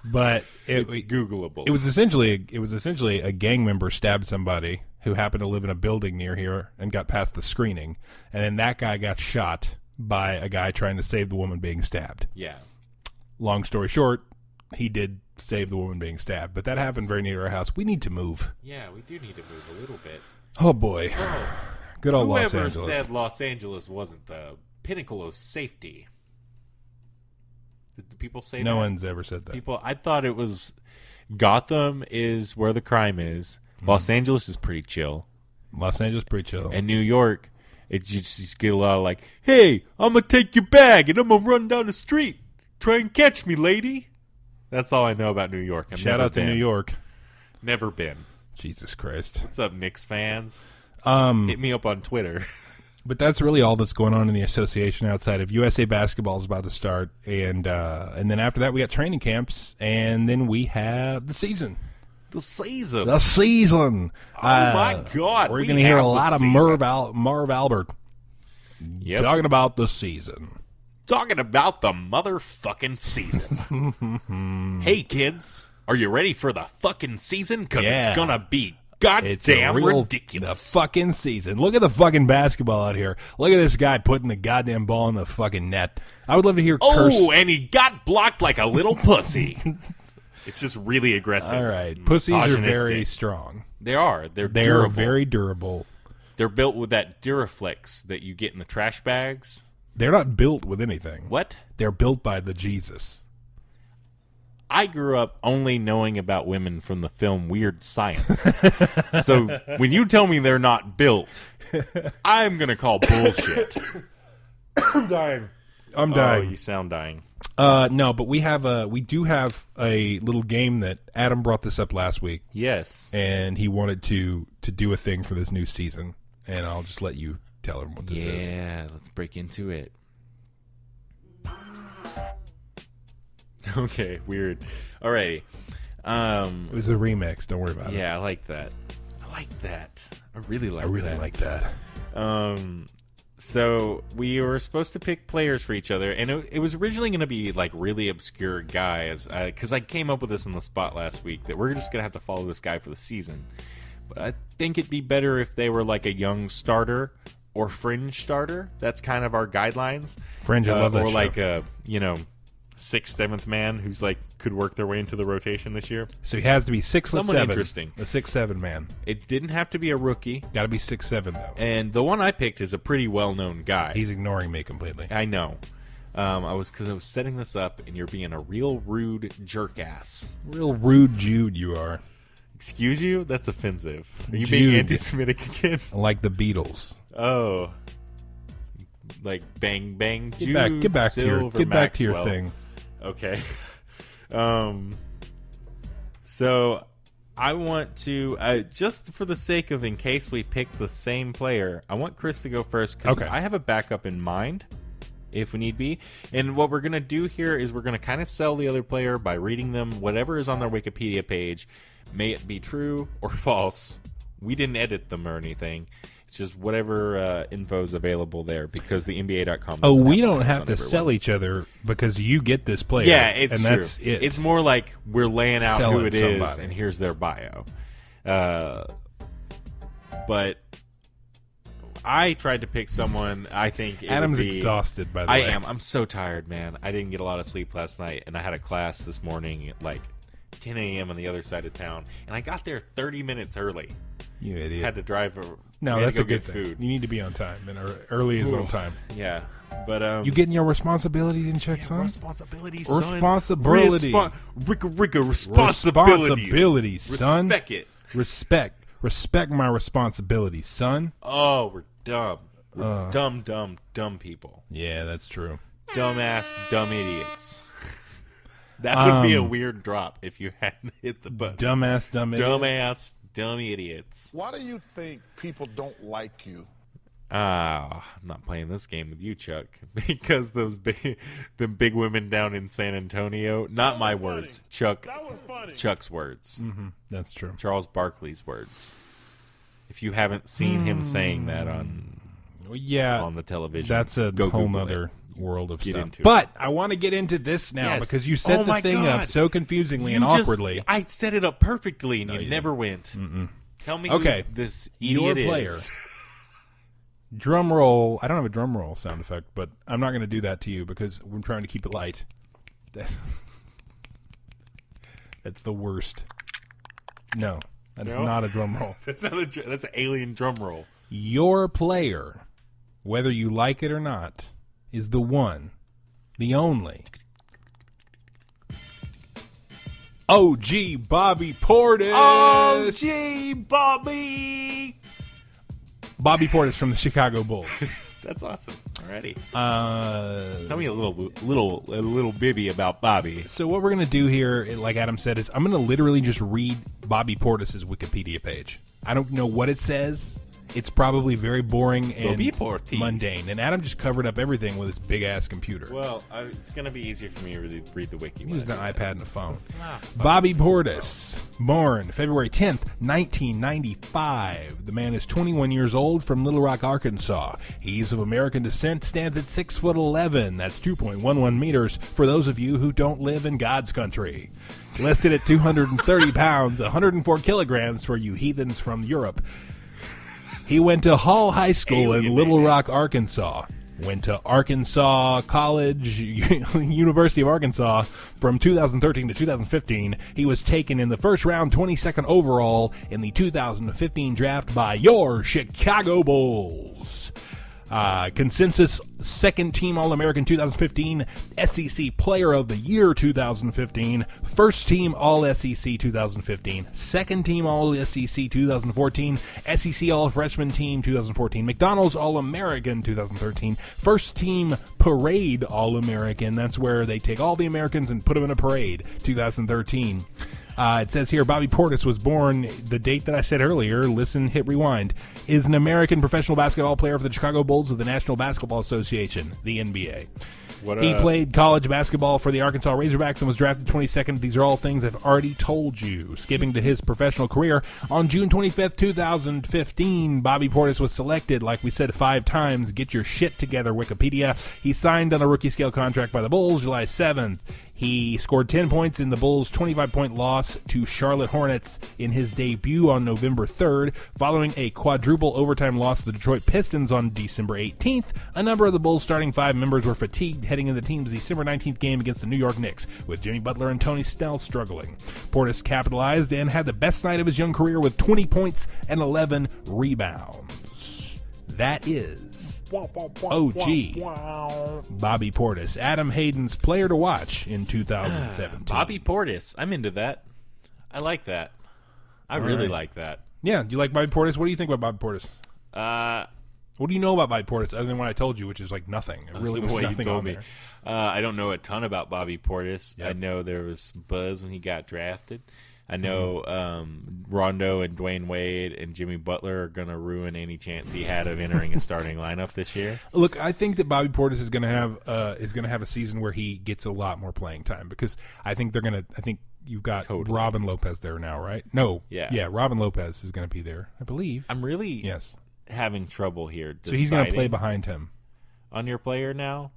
but it's Googleable. It was essentially a gang member stabbed somebody who happened to live in a building near here and got past the screening, and then that guy got shot by a guy trying to save the woman being stabbed. Yeah. Long story short, he did save the woman being stabbed, but that happened very near our house. We need to move. Yeah, we do need to move a little bit. Oh boy. Good old Los Angeles. Whoever said Los Angeles wasn't the pinnacle of safety? Did people say that? No one's ever said that. I thought it was Gotham is where the crime is. Los Angeles is pretty chill. Los Angeles pretty chill. And New York, it just get a lot of hey, I'm going to take your bag and I'm going to run down the street. Try and catch me, lady. That's all I know about New York. Shout out to New York. Never been. Jesus Christ. What's up, Knicks fans? Hit me up on Twitter. But that's really all that's going on in the association outside of USA basketball is about to start. And then after that, we got training camps. And then we have the season. The season. Oh, my God. We're going to hear a lot of Marv Albert talking about the season. Talking about the motherfucking season. Hey, kids. Are you ready for the fucking season? Because it's going to be goddamn ridiculous. The fucking season. Look at the fucking basketball out here. Look at this guy putting the goddamn ball in the fucking net. I would love to hear curse. Oh, and he got blocked like a little pussy. It's just really aggressive. All right. Pussies are very strong. They are. They're durable. Very durable. They're built with that Duraflex that you get in the trash bags. They're not built with anything. What? They're built by the Jesus. I grew up only knowing about women from the film Weird Science. So when you tell me they're not built, I'm going to call bullshit. I'm dying. Oh, you sound dying. No, but we do have a little game that Adam brought this up last week. Yes. And he wanted to do a thing for this new season. And I'll just let you tell him what this is. Yeah, let's break into it. Okay, weird. Alrighty. It was a remix. Don't worry about it. Yeah, I like that. I really like that. So we were supposed to pick players for each other, and it was originally going to be really obscure guys, because I came up with this on the spot last week, that we're just going to have to follow this guy for the season. But I think it'd be better if they were a young starter or fringe starter. That's kind of our guidelines. Fringe, I love that or show. a 6th, 7th man who's could work their way into the rotation this year. So he has to be 6'7". Someone interesting. A 6'7" man. It didn't have to be a rookie. Got to be 6'7" though. And the one I picked is a pretty well-known guy. He's ignoring me completely. I know. I was setting this up, and you're being a real rude jerk ass. Real rude Jude you are. Excuse you? That's offensive. Are you Jude. being anti-Semitic again? Like the Beatles. Oh. Bang Bang Jude. Get back to your thing. Okay. So I want to, just for the sake of in case we pick the same player, I want Chris to go first because I have a backup in mind if we need be. And what we're going to do here is we're going to kind of sell the other player by reading them whatever is on their Wikipedia page. May it be true or false. We didn't edit them or anything. It's just whatever info is available there because the NBA.com. Oh, we don't have to sell each other because you get this player. Yeah, it's true. That's it. It's more like we're laying out who it is and here's their bio. But I tried to pick someone, I think Adam's exhausted, by the way. I am. I'm so tired, man. I didn't get a lot of sleep last night, and I had a class this morning at like 10 a.m. on the other side of town, and I got there 30 minutes early. You idiot. Had to drive. No, that's a good thing. Food. You need to be on time, and early is on time. Yeah. But you getting your responsibilities in check, son? Responsibilities, son. Responsibility. Responsibilities, son. Respect it. Respect my responsibilities, son. Oh, we're dumb. We're dumb people. Yeah, that's true. Dumbass, dumb idiots. That would be a weird drop if you hadn't hit the button. Dumbass, dumb idiots. Dumbass, dumb idiots. Why do you think people don't like you? I'm not playing this game with you, Chuck, because the big women down in San Antonio. Not my words, Chuck. That was funny. Chuck's words. Mm-hmm. That's true. Charles Barkley's words. If you haven't seen him saying that on the television, that's a go whole Google other it. World of Get stuff. into But I want to get into this now because you set the thing up so confusingly and awkwardly. I set it up perfectly, and you never went. Mm-mm. Tell me who this idiot is. Drum roll. I don't have a drum roll sound effect, but I'm not going to do that to you because I'm trying to keep it light. That's the worst. No, that is not a drum roll. That's an alien drum roll. Your player, whether you like it or not, is the one, the only OG Bobby Portis. OG Bobby. Bobby Portis from the Chicago Bulls. That's awesome. Alrighty. Tell me a little bibby about Bobby. So what we're gonna do here, like Adam said, is I'm gonna literally just read Bobby Portis' Wikipedia page. I don't know what it says. It's probably very boring and mundane. And Adam just covered up everything with his big-ass computer. Well, it's going to be easier for me to read the wiki. He used an iPad and a phone. Bobby Portis, born February 10th, 1995. The man is 21 years old from Little Rock, Arkansas. He's of American descent, stands at 6'11". That's 2.11 meters for those of you who don't live in God's country. Listed at 230 pounds, 104 kilograms for you heathens from Europe. He went to Hall High School in Little Rock, Arkansas. Went to Arkansas College, University of Arkansas from 2013 to 2015. He was taken in the first round, 22nd overall in the 2015 draft by your Chicago Bulls. Consensus second team All-American 2015, SEC Player of the Year 2015, first team All-SEC 2015, second team All-SEC 2014, SEC All-Freshman Team 2014, McDonald's All-American 2013, first team Parade All-American. That's where they take all the Americans and put them in a parade 2013. It says here, Bobby Portis was born the date that I said earlier. Listen, hit rewind. Is an American professional basketball player for the Chicago Bulls of the National Basketball Association, the NBA. He played college basketball for the Arkansas Razorbacks and was drafted 22nd. These are all things I've already told you. Skipping to his professional career, on June 25th, 2015, Bobby Portis was selected, like we said 5 times. Get your shit together, Wikipedia. He signed on a rookie scale contract by the Bulls July 7th. He scored 10 points in the Bulls' 25-point loss to Charlotte Hornets in his debut on November 3rd. Following a quadruple overtime loss to the Detroit Pistons on December 18th, a number of the Bulls' starting 5 members were fatigued heading into the team's December 19th game against the New York Knicks, with Jimmy Butler and Tony Snell struggling. Portis capitalized and had the best night of his young career with 20 points and 11 rebounds. That is OG Bobby Portis, Adam Hayden's player to watch in 2017. Bobby Portis, I'm into that. I like that. I really like that. Yeah, do you like Bobby Portis? What do you think about Bobby Portis? What do you know about Bobby Portis other than what I told you, which is like nothing? It really was nothing on there. I don't know a ton about Bobby Portis. Yep. I know there was buzz when he got drafted. I know Rondo and Dwayne Wade and Jimmy Butler are going to ruin any chance he had of entering a starting lineup this year. Look, I think that Bobby Portis is going to have a season where he gets a lot more playing time because I think you've got Robin Lopez there now, right? No, yeah, Robin Lopez is going to be there, I believe. I'm really having trouble here. So he's going to play behind him on your player now.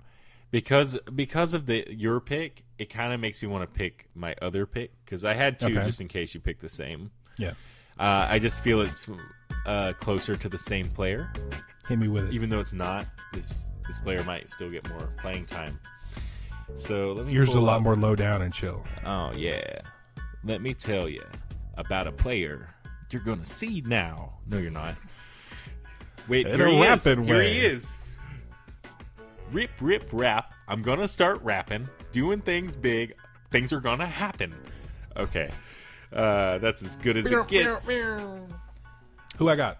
Because of your pick, it kind of makes me want to pick my other pick because I had 2 just in case you pick the same. Yeah, I just feel it's closer to the same player. Hit me with it. Even though it's not, this player might still get more playing time. So let me. Yours is a pull lot up- more low down and chill. Oh yeah. Let me tell you about a player you're gonna see now. No, you're not. Wait, In here a he is. rapping Here way. he is. Rip, rip, rap. I'm gonna start rapping, doing things big. Things are gonna happen. Okay, that's as good as it gets. Who I got?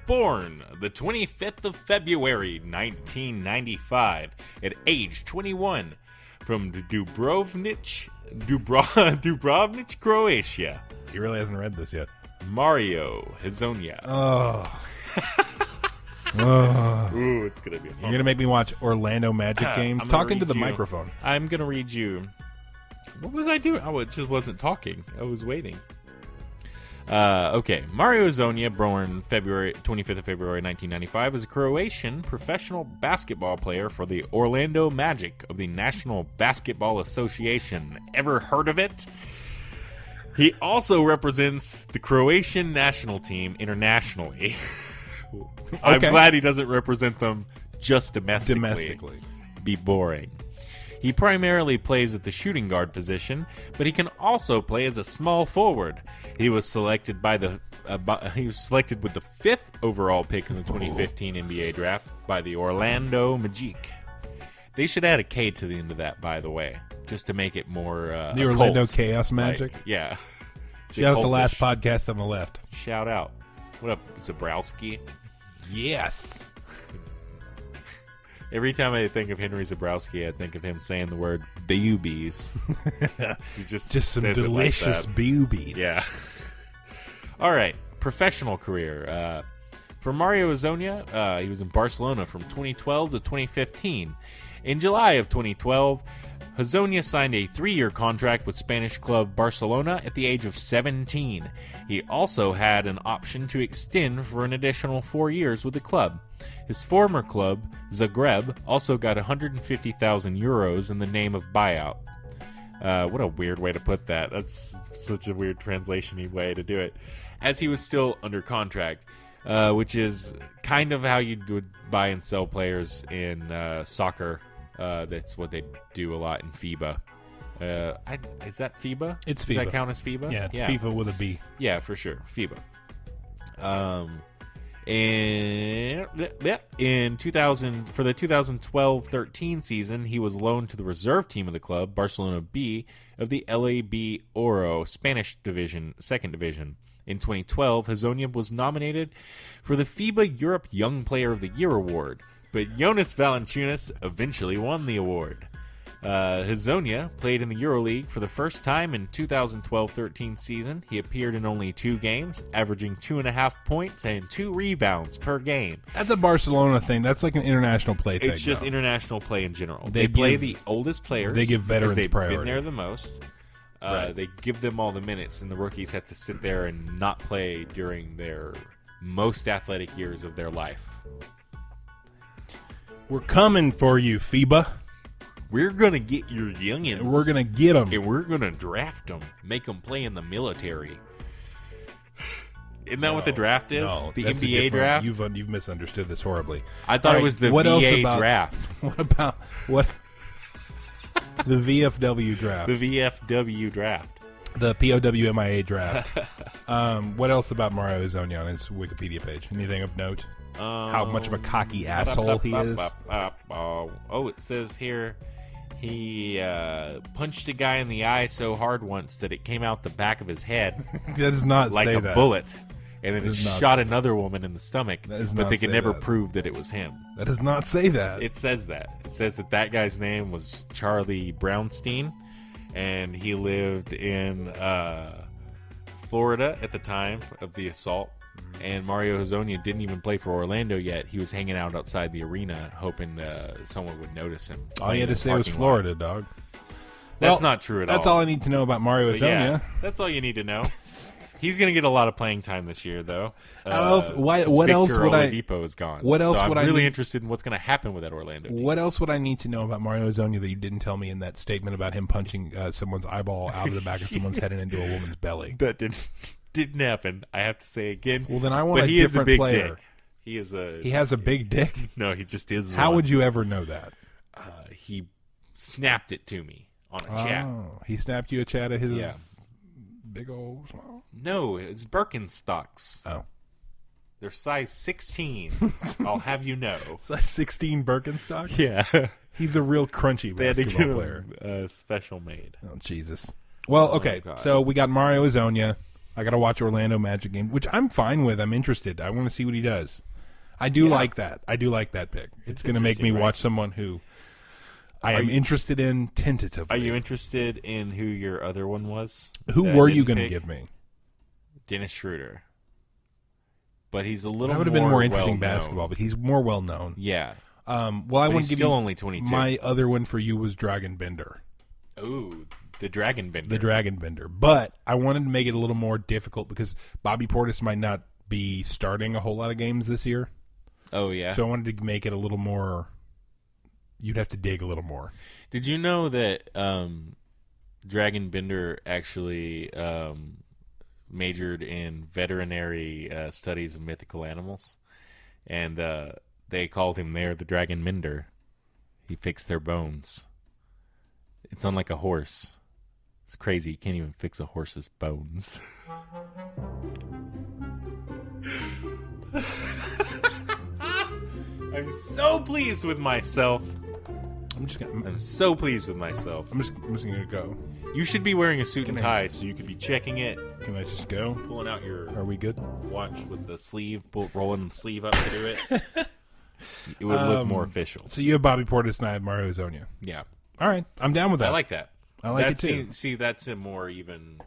Born the 25th of February, 1995, at age 21, from Dubrovnik, Croatia. He really hasn't read this yet. Mario Hazonia. Oh. Oh. Ooh, it's gonna be a fun You're going to make me watch Orlando Magic games? I'm gonna Talking to read the you- microphone. I'm gonna read you. What was I doing? I just wasn't talking. I was waiting. Okay. Mario Hazonia, born February 25th of February 1995, is a Croatian professional basketball player for the Orlando Magic of the National Basketball Association. Ever heard of it? He also represents the Croatian national team internationally. I'm Okay. glad he doesn't represent them just domestically. Domestically. Be boring. He primarily plays at the shooting guard position, but he can also play as a small forward. He was selected with the 5th overall pick in the 2015 NBA draft by the Orlando Magic. They should add a K to the end of that, by the way, just to make it more The Orlando occult. Chaos Magic. Yeah. Shout out the Occultish. last podcast on the left. Shout out. What up, Zabrowski? Yes. Every time I think of Henry Zabrowski, I think of him saying the word boobies. He just Some says it like delicious that. boobies. Yeah. All right. Professional career. For Mario Hazonia, he was in Barcelona from 2012 to 2015. In July of 2012, Hazonia signed a 3-year contract with Spanish club Barcelona at the age of 17. He also had an option to extend for an additional 4 years with the club. His former club, Zagreb, also got 150,000 euros in the name of buyout. What a weird way to put that. That's such a weird translation-y way to do it. As he was still under contract, which is kind of how you would buy and sell players in soccer. That's what they do a lot in FIBA. Is that FIBA? It's Does FIBA. that count as FIBA? Yeah, it's FIFA with a B. Yeah, for sure. FIBA. And in 2000, for the 2012-13 season, he was loaned to the reserve team of the club, Barcelona B, of the LAB Oro Spanish division, second division. In 2012, Hazonia was nominated for the FIBA Europe Young Player of the Year award, but Jonas Valanciunas eventually won the award. Hazonia played in the EuroLeague for the first time in 2012-13 season. He appeared in only 2 games, averaging 2.5 points and 2 rebounds per game. That's a Barcelona thing. That's like an international play thing. It's just though. international play in general. They They play give- the oldest players. they give veterans because they've priority. been there the most. Right. They give them all the minutes, and the rookies have to sit there and not play during their most athletic years of their life. We're coming for you, FIBA. We're gonna get your youngins. And we're gonna get them. And we're gonna draft them, make them play in the military. Isn't that what the draft is? The that's a NBA different- draft. You've misunderstood this horribly. I thought All it right, was the what else VA about- draft. What about what? The VFW draft. The VFW draft. The POWMIA draft. What else about Mario Hazonia on his Wikipedia page? Anything of note? How much of a cocky asshole he is? Oh, it says here he punched a guy in the eye so hard once that it came out the back of his head That does not like say a that. bullet. And then it does not shot say another woman in the stomach, That does but not they could say never that. prove that it was him. That does not say that. It says that. It says that guy's name was Charlie Brownstein, and he lived in Florida at the time of the assault. And Mario Hazonia didn't even play for Orlando yet. He was hanging out outside the arena, hoping someone would notice him. All you had to playing in the say was parking lot. Florida, dog. That's Well, not true at all. That's all I need to know about Mario But Hazonia. yeah, that's all you need to know. He's going to get a lot of playing time this year, though. How else- what Victor else would I- Oladipo is gone. what else so would I'm I really need- interested in what's going to happen with that Orlando team. What else would I need to know about Mario Hazonia that you didn't tell me in that statement about him punching someone's eyeball out of the back of someone's head and into a woman's belly? That didn't happen. I have to say again. Well, then I want but a he is a different big player. dick. He is He has a big dick? No, he just is. How would you ever know that? He snapped it to me on a chat. Oh, he snapped you a chat of his big old smile? No, it's Birkenstocks. Oh. They're size 16. I'll have you know. Size 16 Birkenstocks? Yeah. He's a real crunchy They had to basketball get player. him special made. Oh, Jesus. Well, okay, God. so we got Mario Azonia. I got to watch Orlando Magic game, which I'm fine with. I'm interested. I want to see what he does. I do like that. I do like that pick. It's going to make me watch someone who I am interested in tentatively. Are you interested in who your other one was? Who were you going to give me? Dennis Schroeder. But he's a little that would have been more interesting basketball, but he's more well known. Yeah. Well, I want to give still you only 22. My other one for you was Dragon Bender. Ooh, the Dragon Bender. The Dragon Bender. But I wanted to make it a little more difficult because Bobby Portis might not be starting a whole lot of games this year. Oh, yeah. So I wanted to make it a little more. You'd have to dig a little more. Did you know that Dragon Bender actually majored in veterinary studies of mythical animals? And they called him there the Dragon Mender. He fixed their bones. It's unlike a horse. It's crazy. You can't even fix a horse's bones. I'm so pleased with myself. I'm so pleased with myself. I'm just gonna go. You should be wearing a suit and tie so you could be checking it. Can I just go? Pulling out your Are we good? watch with the sleeve, rolling the sleeve up to do it. It would look more official. So you have Bobby Portis and I have Mario Azonia. Yeah. All right. I'm down with that. I like that. I like it too. See, that's a more even.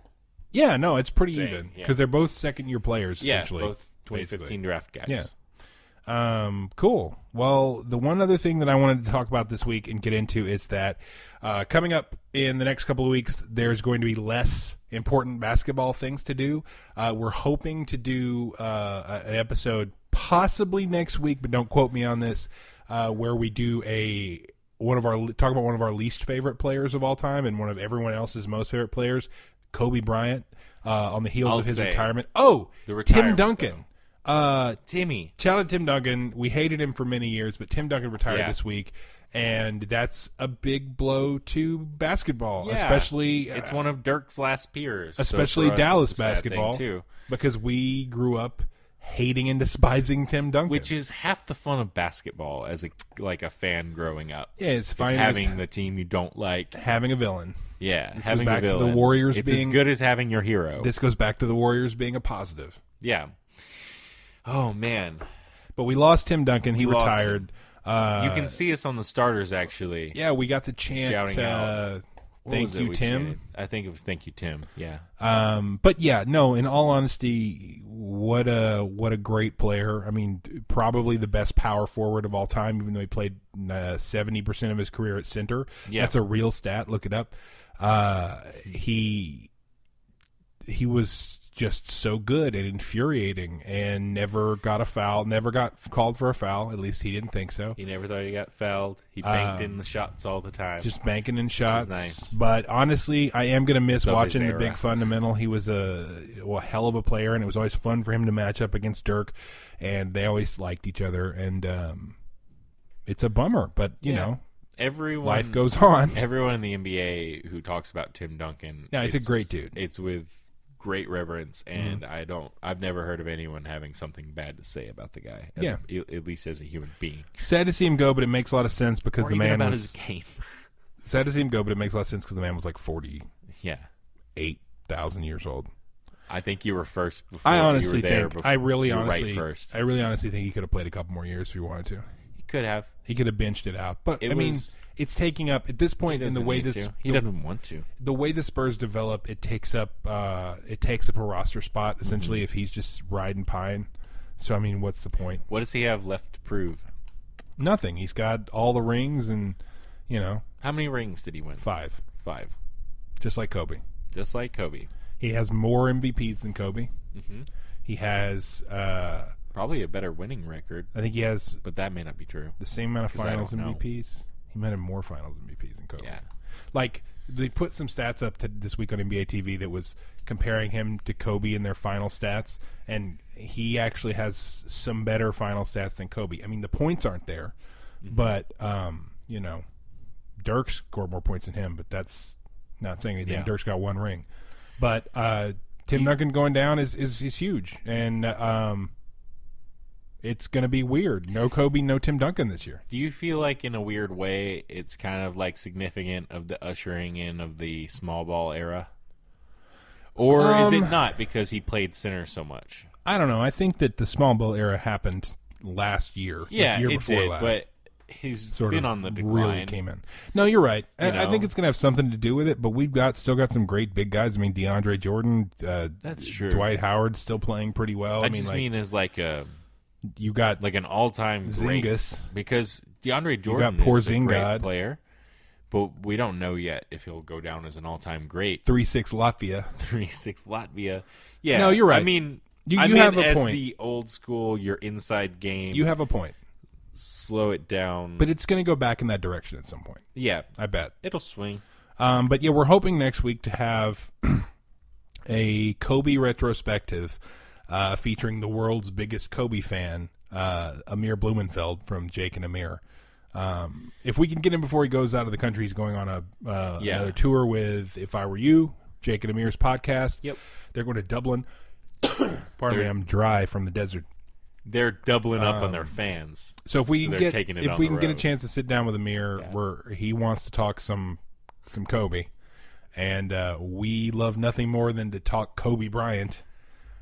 Yeah, no, it's pretty thing, even yeah. because they're both second-year players, essentially. Both 2015 draft guys. Yeah. Cool. Well, the one other thing that I wanted to talk about this week and get into is that coming up in the next couple of weeks, there's going to be less important basketball things to do. We're hoping to do an episode possibly next week, but don't quote me on this, where we do talk about one of our least favorite players of all time and one of everyone else's most favorite players, Kobe Bryant, on the heels of his retirement. Oh, Tim Duncan. Timmy. Shout out to Tim Duncan. We hated him for many years, but Tim Duncan retired this week, and that's a big blow to basketball, especially it's one of Dirk's last peers, especially so for us, Dallas it's a sad basketball thing too, because we grew up hating and despising Tim Duncan, which is half the fun of basketball as a fan growing up. Yeah, it's fine having the team you don't like, having a villain. Yeah, this having goes back a villain. to the Warriors. It's being as good as having your hero. This goes back to the Warriors being a positive. Yeah. Oh man. But we lost Tim Duncan. He retired. You can see us on the starters, actually. Yeah, we got the chant. Shouting out. Thank you, Tim. Chanted? I think it was "Thank you, Tim." Yeah. But yeah, no. In all honesty, what a great player. I mean, probably the best power forward of all time. Even though he played 70% of his career at center. Yeah. That's a real stat. Look it up. He was just so good and infuriating and never got a foul, never got called for a foul. At least he didn't think so. He never thought he got fouled. He banked in the shots all the time. Just banking in shots. Nice. But honestly, I am going to miss watching the era. big fundamental. He was a hell of a player, and it was always fun for him to match up against Dirk, and they always liked each other. And it's a bummer, but, you know. Life goes on. Everyone in the NBA who talks about Tim Duncan. Yeah, he's a great dude. It's with great reverence, and I've never heard of anyone having something bad to say about the guy. At least as a human being. Sad to see him go, but it makes a lot of sense because or the even man about was his game. Sad to see him go, but it makes a lot of sense because the man was like 48,000 years old. I think you were first. Before I honestly you were there think. I really honestly. Right first. I really honestly think he could have played a couple more years if he wanted to. He could have. He could have benched it out, but I mean, it's taking up at this point in the way this. He doesn't want to. The way the Spurs develop, it takes up a roster spot essentially if he's just riding pine. So I mean, what's the point? What does he have left to prove? Nothing. He's got all the rings, and how many rings did he win? 5. 5. Just like Kobe. Just like Kobe. He has more MVPs than Kobe. Mm-hmm. He has probably a better winning record. I think he has, but that may not be true. The same amount of finals MVPs. He might have more finals MVPs than Kobe. Yeah. Like they put some stats up this week on NBA TV that was comparing him to Kobe in their final stats, and he actually has some better final stats than Kobe. I mean, the points aren't there, but Dirk scored more points than him, but that's not saying anything. Yeah. Dirk's got one ring, but Tim Duncan going down is huge, and it's going to be weird. No Kobe, no Tim Duncan this year. Do you feel like, in a weird way, it's kind of like significant of the ushering in of the small ball era? Or is it not because he played center so much? I don't know. I think that the small ball era happened last year. Yeah, the year it before did, last. But he's Sort been of on the decline. really came in. No, you're right. I think know? it's going to have something to do with it, but we've still got some great big guys. I mean, DeAndre Jordan. That's true. Dwight Howard's still playing pretty well. I mean as like you got an all-time great. Zingas. Because DeAndre Jordan got is a great Porzingis. player, but we don't know yet if he'll go down as an all-time great. 3-6 Latvia. 3-6 Latvia. Yeah. No, you're right. I mean, You I have meant a as point. the old school, your inside game. You have a point. Slow it down. But it's going to go back in that direction at some point. yeah, I bet. it'll swing. But yeah, we're hoping next week to have a Kobe retrospective featuring the world's biggest Kobe fan, Amir Blumenfeld from Jake and Amir. If we can get him before he goes out of the country, he's going on another tour with If I Were You, Jake and Amir's podcast. Yep. They're going to Dublin. Pardon me, I'm dry from the desert. They're doubling up on their fans. So if we can they're get taking it if on we the can get a road. chance to sit down with Amir, where he wants to talk some Kobe, and we love nothing more than to talk Kobe Bryant,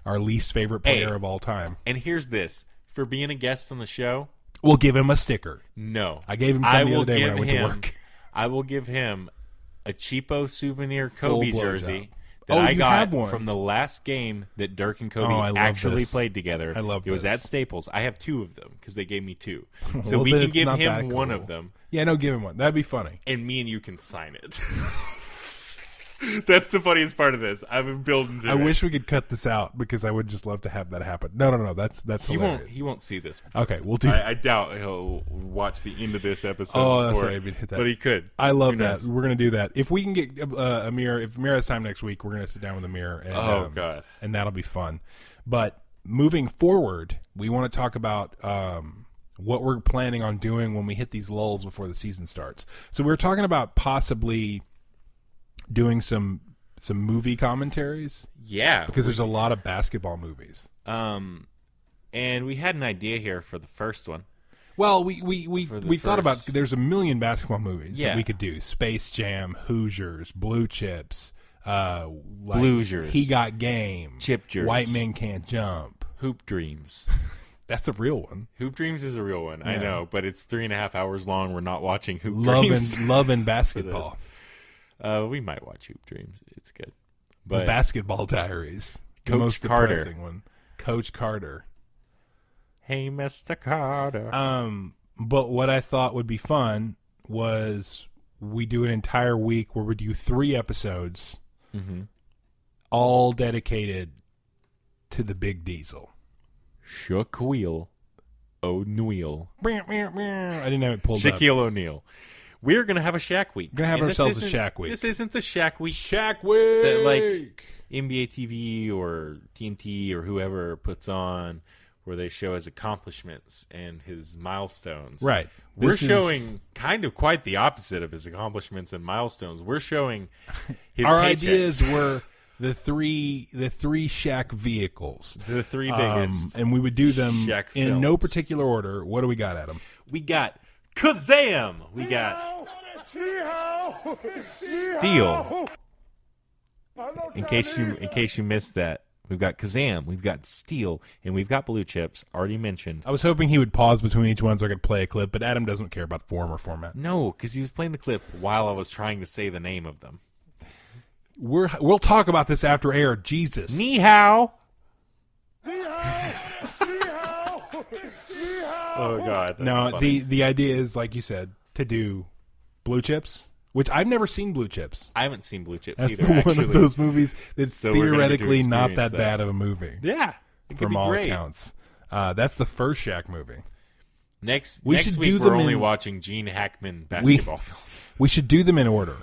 our least favorite player of all time. And here's this: for being a guest on the show, We'll give him a sticker. no, I gave him some the other day when I went to work. I will give him a cheapo souvenir Kobe Full jersey blowjob. that I you got have one. from the last game that Dirk and Kobe I love actually this. played together. I love it. Was this. at Staples. I have two of them because they gave me two, so Well, we then can it's give not that him one cool. of them, Yeah, no, give him one. That'd be funny. and me and you can sign it. That's the funniest part of this. I've been building to I it. wish we could cut this out because I would just love to have that happen. No. That's He hilarious. won't. He won't see this. Okay, we'll do. I doubt he'll watch the end of this episode. Oh, that's before- right, I didn't hit that. But he could. I love Who that. knows? We're gonna do that. If we can get Amir, if Amir has time next week, we're gonna sit down with Amir. And, Oh, God. and that'll be fun. But moving forward, we want to talk about what we're planning on doing when we hit these lulls before the season starts. So we were talking about possibly doing some movie commentaries Yeah, because there's a lot of basketball movies. and we had an idea here for the first one. Well, we For the thought about first- there's a million basketball movies Yeah. that we could do: Space Jam, Hoosiers, Blue Chips, Bluesiers. He Got Game, Chipjers. White Men Can't Jump. Hoop Dreams. That's a real one. Hoop Dreams is a real one. I Yeah. know, but it's 3.5 hours long. We're not watching Hoop Love Dreams. and love and basketball. We might watch Hoop Dreams. It's good. The But Basketball Diaries, the Coach most Carter. depressing one. Coach Carter. hey, Mr. Carter. But what I thought would be fun was we do an entire week where we do 3 episodes, all dedicated to the Big Diesel. Shook Wheel O'Neal. I didn't have it pulled up. Shaquille O'Neal. We're going to have a Shaq week. Gonna have And this ourselves a isn't- Shaq week. This isn't the Shaq week Shaq Week. that like NBA TV or TNT or whoever puts on where they show his accomplishments and his milestones. Right. We're This is- showing kind of quite the opposite of his accomplishments and milestones. We're showing his Our paychecks. ideas were the three Shaq vehicles. The 3 biggest. And we would do them Shaq in no films. particular order. What do we got, Adam? We got Kazam. We got Steel. In case you missed that, we've got Kazam, we've got Steel, and we've got Blue Chips. Already mentioned. I was hoping he would pause between each one so I could play a clip, but Adam doesn't care about form or format. No, because he was playing the clip while I was trying to say the name of them. We'll talk about this after air. Jesus. Ni hao. Oh God. That's No, funny. the idea is, like you said, to do Blue Chips, which I've never seen Blue Chips. I haven't seen Blue Chips That's either. one Actually, of those movies that's So we're gonna get to theoretically not experience that that. bad of a movie. yeah, it could From be all great. accounts. That's the first Shaq movie. Next We next should week do we're them only in- watching Gene Hackman basketball films. We should do them in order.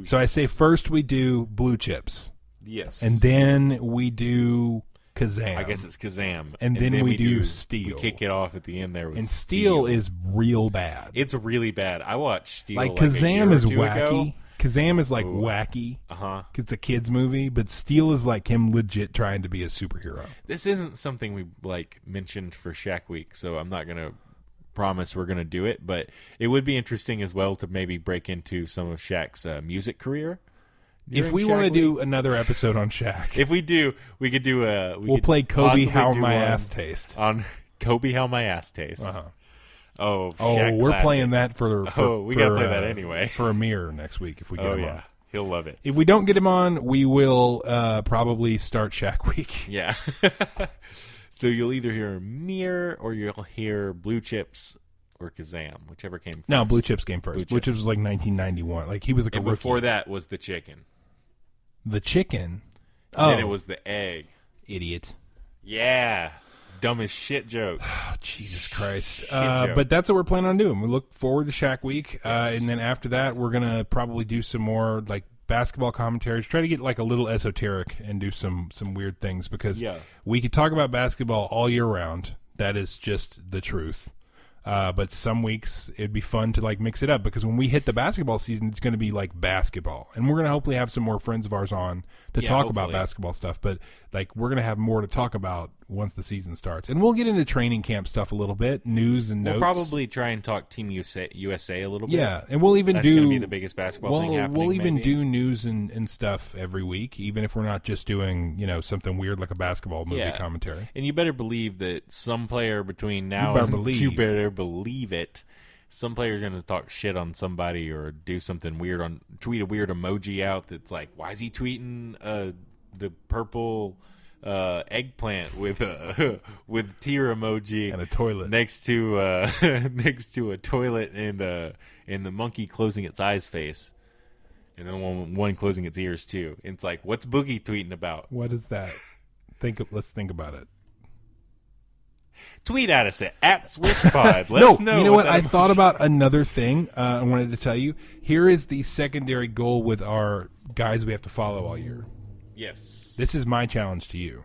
So I say first we do Blue Chips. Yes. And then we do Kazam. I guess it's Kazam. And then we do Steel. We kick it off at the end there with and Steel is real bad. It's really bad. I watched Steel like Kazam is wacky. Ago. Kazam is like wacky. It's a kid's movie, but Steel is like him legit trying to be a superhero. This isn't something we mentioned for Shaq Week, so I'm not going to promise we're going to do it, but it would be interesting as well to maybe break into some of Shaq's music career. If we want to do another episode on Shaq, if we do, we could do we'll play Kobe How My Ass Taste on Kobe How My Ass Taste. Oh, Shaq we're classic. playing that for we gotta play that anyway for Amir next week if we get him on. He'll love it. If we don't get him on, we will probably start Shaq Week. Yeah. So you'll either hear Amir or you'll hear Blue Chips or Kazam, whichever came first. No, Blue Chips came first. Blue Chips was like 1991. Like he was like a rookie. Before that was the chicken. The chicken? And then it was the egg. Idiot. Yeah. Dumb as shit joke. Oh, Jesus Christ. But that's what we're planning on doing. We look forward to Shaq Week. Yes. And then after that, we're going to probably do some more like basketball commentaries. Try to get like a little esoteric and do some weird things because we could talk about basketball all year round. That is just the truth. But some weeks it'd be fun to like mix it up because when we hit the basketball season, it's going to be like basketball, and we're going to hopefully have some more friends of ours on to talk about basketball stuff. But like we're going to have more to talk about once the season starts, and we'll get into training camp stuff a little bit, news and notes. We'll probably try and talk Team USA a little bit. Yeah, and we'll even That's going to be the biggest basketball thing happening. We'll even do news and stuff every week, even if we're not just doing something weird like a basketball movie commentary. And you better believe that some player between now and you better believe it. Some player's going to talk shit on somebody or do something weird tweet a weird emoji out that's like, why is he tweeting the purple eggplant with tear emoji and a toilet next to a toilet and the monkey closing its eyes face, and then one closing its ears too. And it's like, what's Boogie tweeting about? What is that? Let's think about it. Tweet at us at SwishPod. Let us know. You know what? I thought about another thing I wanted to tell you. Here is the secondary goal with our guys we have to follow all year. Yes. This is my challenge to you.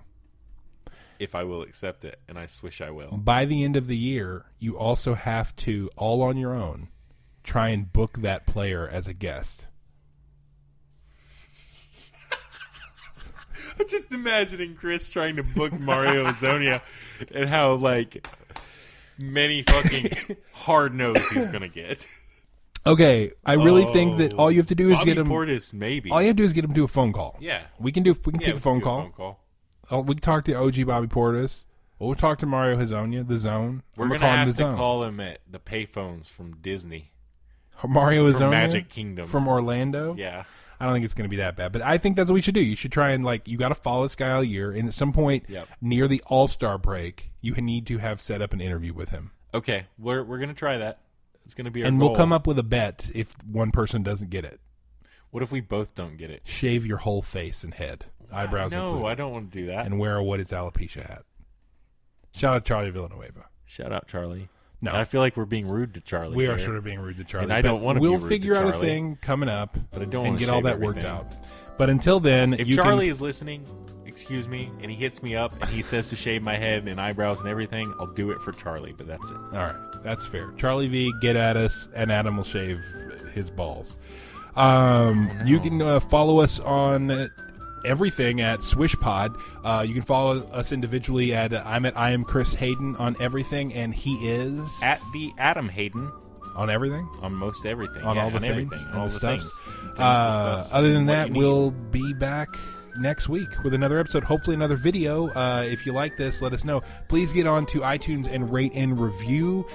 If I will accept it, and I swish I will. By the end of the year, you also have to, all on your own, try and book that player as a guest. I'm just imagining Chris trying to book Mario Azonia and how, many fucking hard no's he's going to get. Okay, I really think that all you have to do is Bobby get him. Portis, maybe. All you have to do is get him to a phone call. Yeah. We can take a phone call. We can talk to OG Bobby Portis. We'll talk to Mario Hazonia, the Zone. We're going to have to call him at the payphones from Disney. Mario Hazonia? Magic Kingdom. From Orlando? Yeah. I don't think it's going to be that bad, but I think that's what you should do. You should try and you got to follow this guy all year, and at some point near the All-Star break, you need to have set up an interview with him. Okay, we're going to try that. It's going to be our and goal. We'll come up with a bet if one person doesn't get it. What if we both don't get it? Shave your whole face and head, eyebrows. No, I don't want to do that. And wear a what is alopecia hat. Shout out Charlie Villanueva. Shout out Charlie. No, I feel like we're being rude to Charlie. We are sort of being rude to Charlie. And I don't want to be rude to Charlie. We'll figure out a thing coming up but I don't and get all that everything. worked out. But until then, if Charlie is listening, excuse me, and he hits me up and he says to shave my head and eyebrows and everything, I'll do it for Charlie, but that's it. All right. That's fair. Charlie V, get at us, and Adam will shave his balls. You can follow us on everything at SwishPod. You can follow us individually at I am Chris Hayden on everything, and he is at the Adam Hayden on everything, on most everything, on all the things, everything, all the the stuff. stuffs. Other than that, we'll be back next week with another episode, hopefully another video. If you like this, let us know. Please get on to iTunes and rate and review.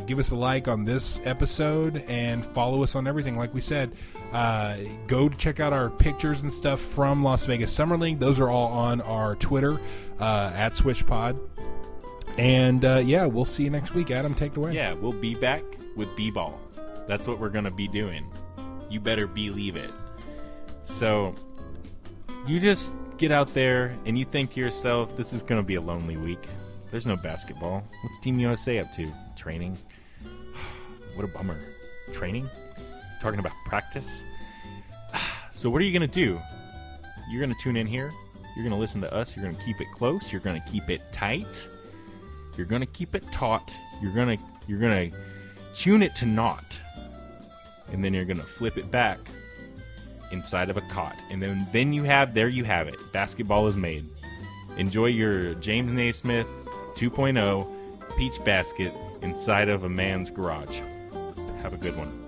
Give us a like on this episode and follow us on everything. Like we said, go to check out our pictures and stuff from Las Vegas Summer League. Those are all on our Twitter at SwishPod. And we'll see you next week. Adam, take it away. Yeah, we'll be back with B-Ball. That's what we're going to be doing. You better believe it. So you just get out there and you think to yourself, this is going to be a lonely week. There's no basketball. What's Team USA up to? Training? What a bummer. Training? Talking about practice? So what are you going to do? You're going to tune in here. You're going to listen to us. You're going to keep it close. You're going to keep it tight. You're going to keep it taut. You're going to tune it to naught. And then you're going to flip it back inside of a cot. And then you have it. Basketball is made. Enjoy your James Naismith 2.0 peach basket inside of a man's garage. Have a good one.